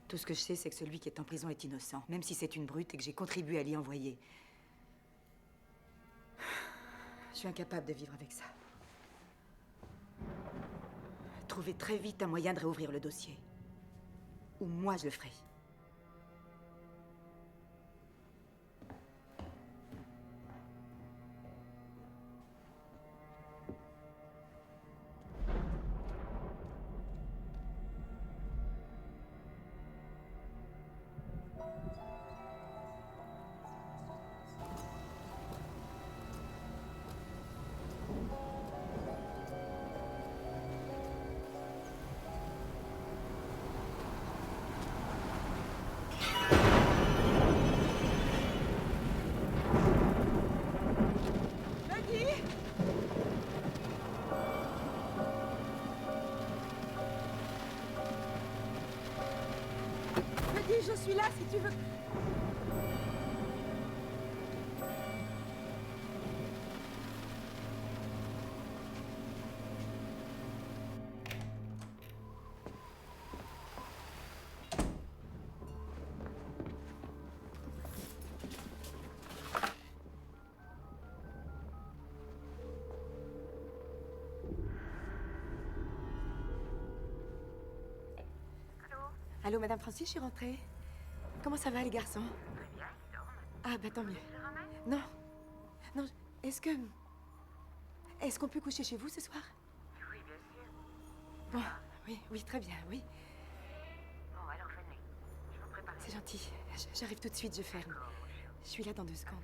S4: Tout ce que je sais, c'est que celui qui est en prison est innocent, même si c'est une brute et que j'ai contribué à l'y envoyer. Je suis incapable de vivre avec ça. Trouvez très vite un moyen de réouvrir le dossier. Ou moi, je le ferai.
S10: Je suis là si tu veux.
S1: Allô, Madame Francis, je suis rentrée. Comment ça va, les garçons? Ah, bah tant mieux. Non. Non, est-ce qu'on peut coucher chez vous ce soir?
S22: Oui, bien sûr.
S1: Bon, oui, très bien, oui.
S22: Bon, alors venez. Je vous prépare.
S1: C'est gentil. J'arrive tout de suite, je ferme. Je suis là dans 2 secondes.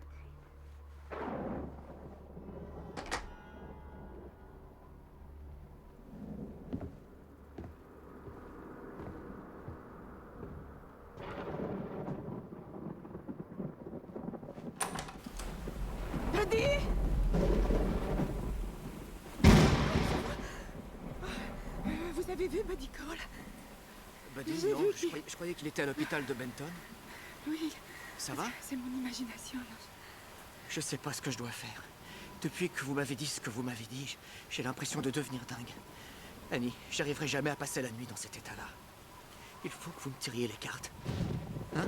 S10: Vous avez vu Buddy Cole?
S6: Buddy,
S10: J'ai
S6: non,
S10: vu
S6: je croyais qu'il était à l'hôpital de Benton.
S10: Oui.
S6: Ça va?
S10: C'est mon imagination.
S6: Je sais pas ce que je dois faire. Depuis que vous m'avez dit ce que vous m'avez dit, j'ai l'impression de devenir dingue. Annie, j'arriverai jamais à passer la nuit dans cet état-là. Il faut que vous me tiriez les cartes. Hein?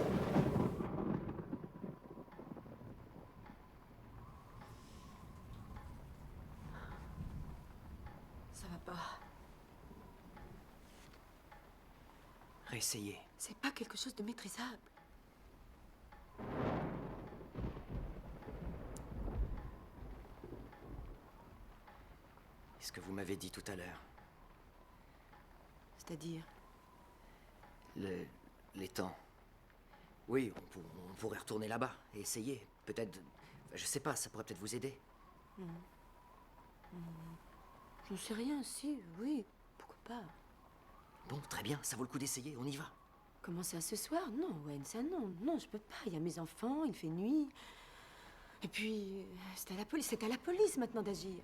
S1: Ça va pas.
S6: Réessayez.
S1: C'est pas quelque chose de maîtrisable.
S6: Ce que vous m'avez dit tout à l'heure.
S1: C'est-à-dire?
S6: Les temps. Oui, on pourrait retourner là-bas et essayer. Peut-être... Je sais pas, ça pourrait peut-être vous aider.
S1: Je ne sais rien, si, oui, pourquoi pas.
S6: Bon, très bien, ça vaut le coup d'essayer, on y va.
S1: Comment ça, ce soir? Non, Wayne, ça non. Non, je peux pas. Il y a mes enfants, il fait nuit. Et puis, c'est à la police maintenant d'agir.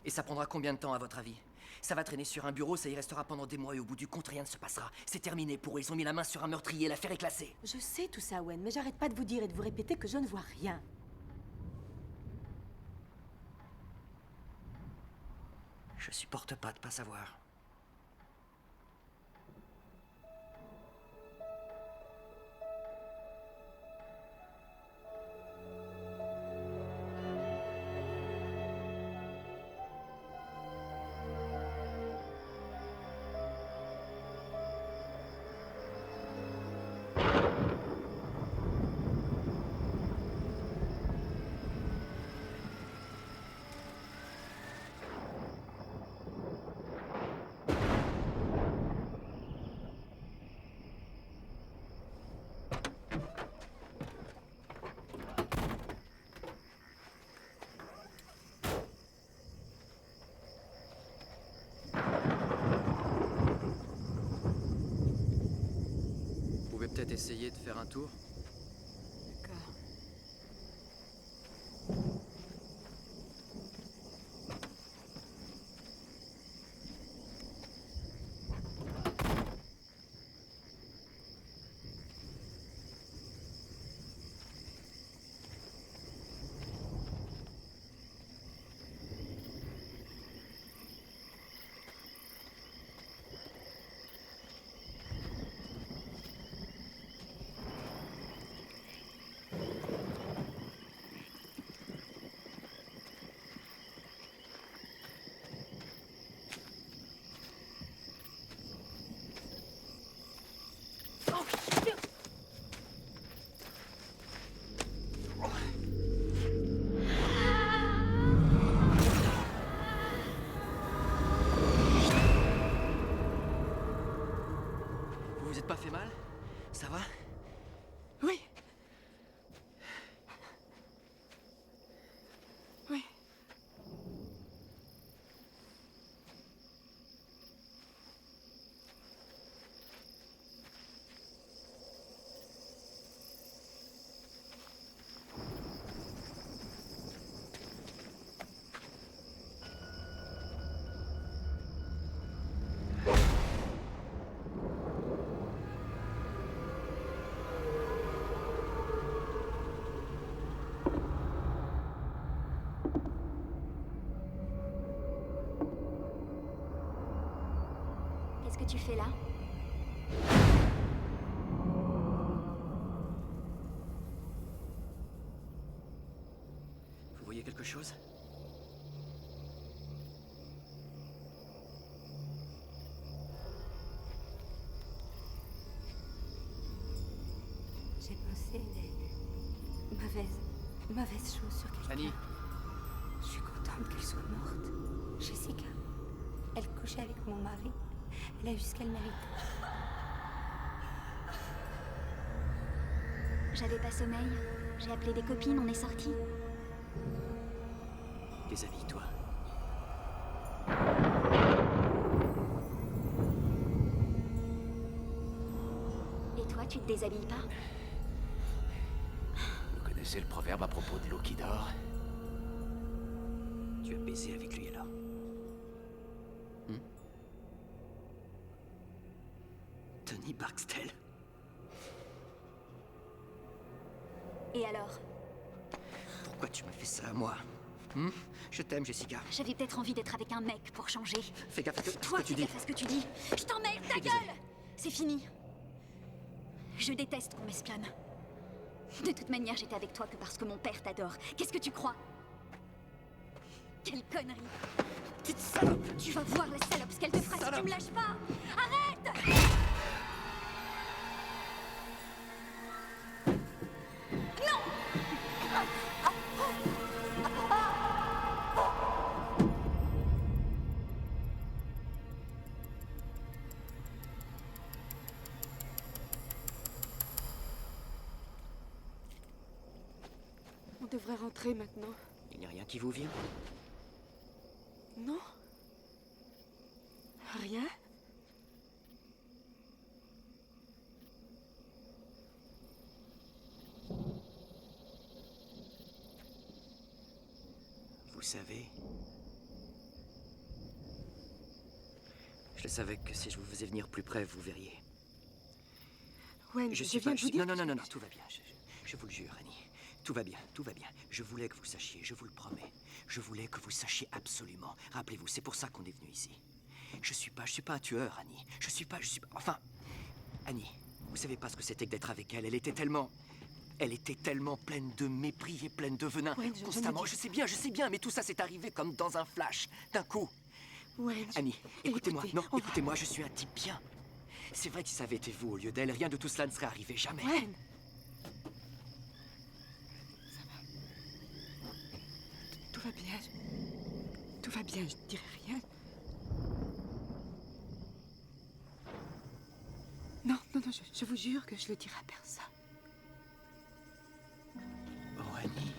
S6: Et ça prendra combien de temps, à votre avis? Ça va traîner sur un bureau, ça y restera pendant des mois et au bout du compte, rien ne se passera. C'est terminé pour eux, ils ont mis la main sur un meurtrier, l'affaire est classée.
S1: Je sais tout ça, Wayne, mais j'arrête pas de vous dire et de vous répéter que je ne vois rien.
S6: Je supporte pas de pas savoir. Peut-être essayer de faire un tour?
S1: D'accord.
S6: Vous vous êtes pas fait mal? Ça va?
S1: Oui. Oui.
S7: Qu'est-ce que tu fais là?
S6: Vous voyez quelque chose?
S1: J'ai pensé des mauvaises choses sur quelqu'un.
S6: Annie.
S1: Je suis contente qu'elle soit morte. Jessica. Elle couchait avec mon mari. Elle a eu ce qu'elle méritait.
S7: J'avais pas sommeil. J'ai appelé des copines, on est sortis.
S6: Déshabille-toi.
S7: Et toi, tu te déshabilles pas?
S19: Vous connaissez le proverbe à propos de l'eau qui dort?
S6: Tu as baisé avec lui alors? Tony Barksdale.
S7: Et alors?
S6: Pourquoi tu m'as fait ça à moi? Je t'aime, Jessica.
S7: J'avais peut-être envie d'être avec un mec pour changer.
S6: Fais gaffe à ce
S7: Toi,
S6: que tu
S7: fais
S6: dis.
S7: gaffe à ce que tu dis. Je t'emmerde, ta
S6: suis
S7: gueule!
S6: désolé.
S7: C'est fini. Je déteste qu'on m'espionne. De toute manière, j'étais avec toi que parce que mon père t'adore. Qu'est-ce que tu crois? Quelle connerie! Petite salope! Tu vas voir la salope, ce qu'elle te fera si tu me lâches pas! Arrête!
S1: devrais rentrer maintenant.
S6: Il n'y a rien qui vous vient?
S1: Non? Rien?
S6: Vous savez... Je savais que si je vous faisais venir plus près, vous verriez.
S1: Ouais,
S6: Je
S1: je
S6: suis
S1: viens
S6: pas...
S1: de vous dire...
S6: Non, tout va bien. Je vous le jure, Annie. Tout va bien, tout va bien. Je voulais que vous sachiez, je vous le promets. Je voulais que vous sachiez absolument. Rappelez-vous, c'est pour ça qu'on est venu ici. Je suis pas un tueur, Annie. Je suis pas... Enfin... Annie, vous savez pas ce que c'était que d'être avec elle. Elle était tellement pleine de mépris et pleine de venin.
S1: Ouais,
S6: constamment. Je sais bien, mais tout ça s'est arrivé comme dans un flash. D'un coup.
S1: Ouais,
S6: Annie, écoutez-moi.
S1: écoutez,
S6: Non, écoutez-moi, je suis un type bien. C'est vrai que si ça avait été vous au lieu d'elle, rien de tout cela ne serait arrivé, jamais.
S1: Ouais. Tout va bien. Tout va bien, je ne dirai rien. Non, je vous jure que je le dirai à personne.
S6: Oh, Annie.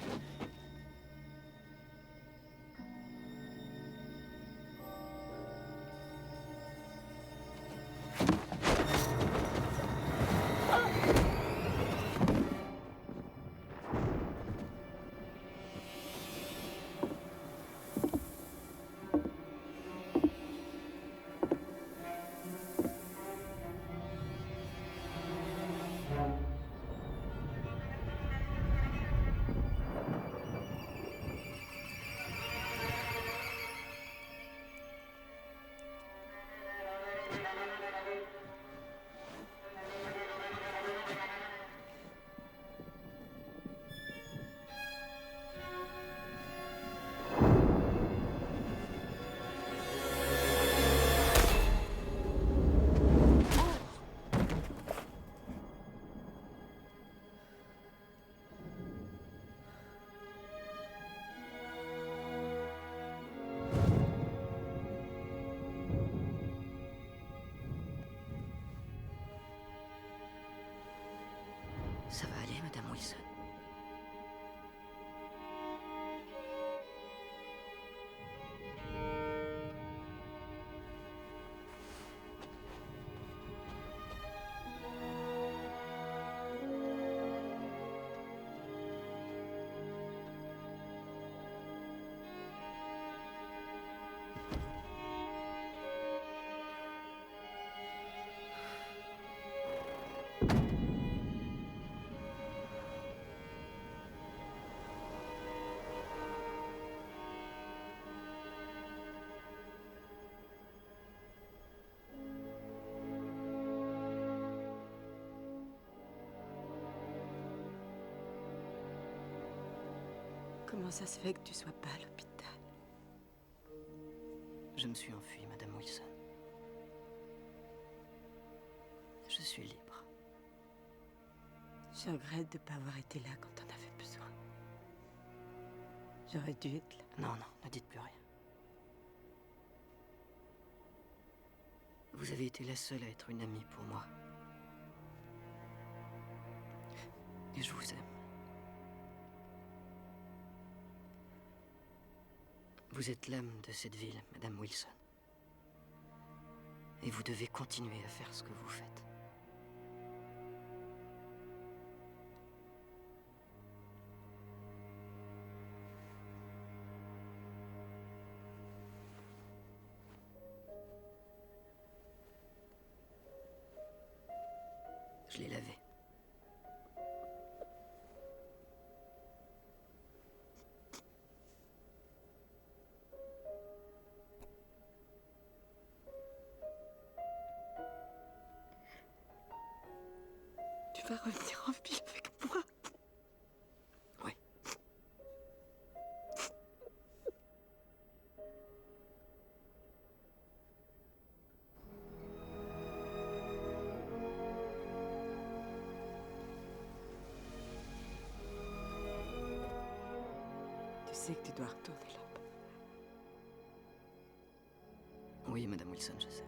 S6: Ça va aller, Madame Wilson.
S1: Comment ça se fait que tu sois pas à l'hôpital?
S6: Je me suis enfui, Madame Wilson. Je suis libre.
S1: Je regrette de ne pas avoir été là quand on avait besoin. J'aurais dû être là.
S6: Non, ne dites plus rien. Vous avez été la seule à être une amie pour moi. Et je vous aime. Vous êtes l'âme de cette ville, Madame Wilson. Et vous devez continuer à faire ce que vous faites. Je l'ai lavé.
S1: Tu vas revenir en ville avec moi?
S6: Oui.
S1: Tu sais que tu dois retourner là-bas.
S6: Oui, Madame Wilson, je sais.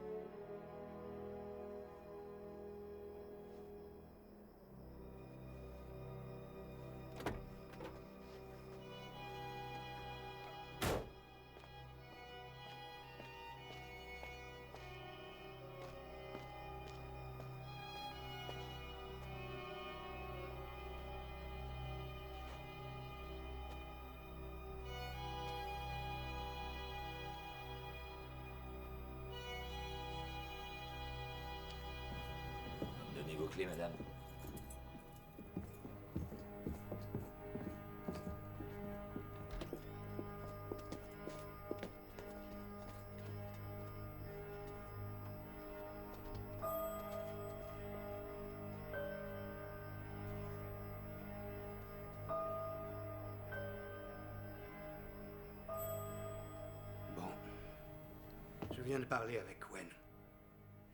S18: clés, madame.
S17: Bon. Je viens de parler avec Wen.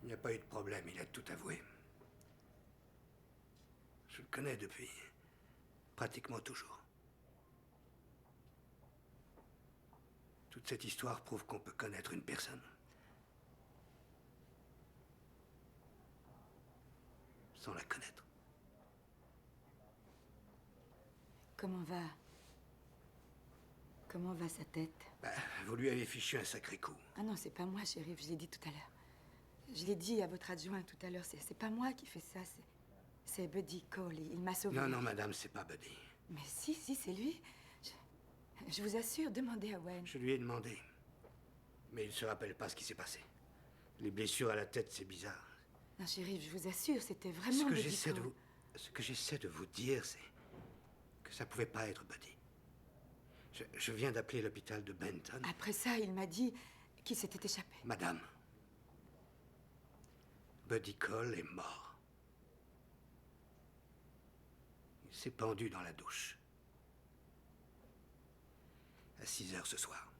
S17: Il n'y a pas eu de problème, il a tout avoué. Je le connais depuis pratiquement toujours. Toute cette histoire prouve qu'on peut connaître une personne sans la connaître.
S4: Comment va sa tête?
S17: Bah, vous lui avez fichu un sacré coup.
S4: Ah non, c'est pas moi, shérif, je l'ai dit tout à l'heure. Je l'ai dit à votre adjoint tout à l'heure, c'est pas moi qui fais ça, c'est Buddy Cole, il m'a sauvé.
S17: Non, non, madame, c'est pas Buddy.
S4: Mais si, c'est lui. Je vous assure, demandez à Wen.
S17: Je lui ai demandé. Mais il se rappelle pas ce qui s'est passé. Les blessures à la tête, c'est bizarre.
S4: Non, shérif, je vous assure, c'était vraiment
S17: Ce que
S4: Buddy
S17: j'essaie
S4: Cole.
S17: ce que j'essaie de vous dire, c'est que ça pouvait pas être Buddy. Je viens d'appeler l'hôpital de Benton.
S4: Après ça, il m'a dit qu'il s'était échappé.
S17: Madame, Buddy Cole est mort. Il s'est pendu dans la douche. À 6 heures ce soir.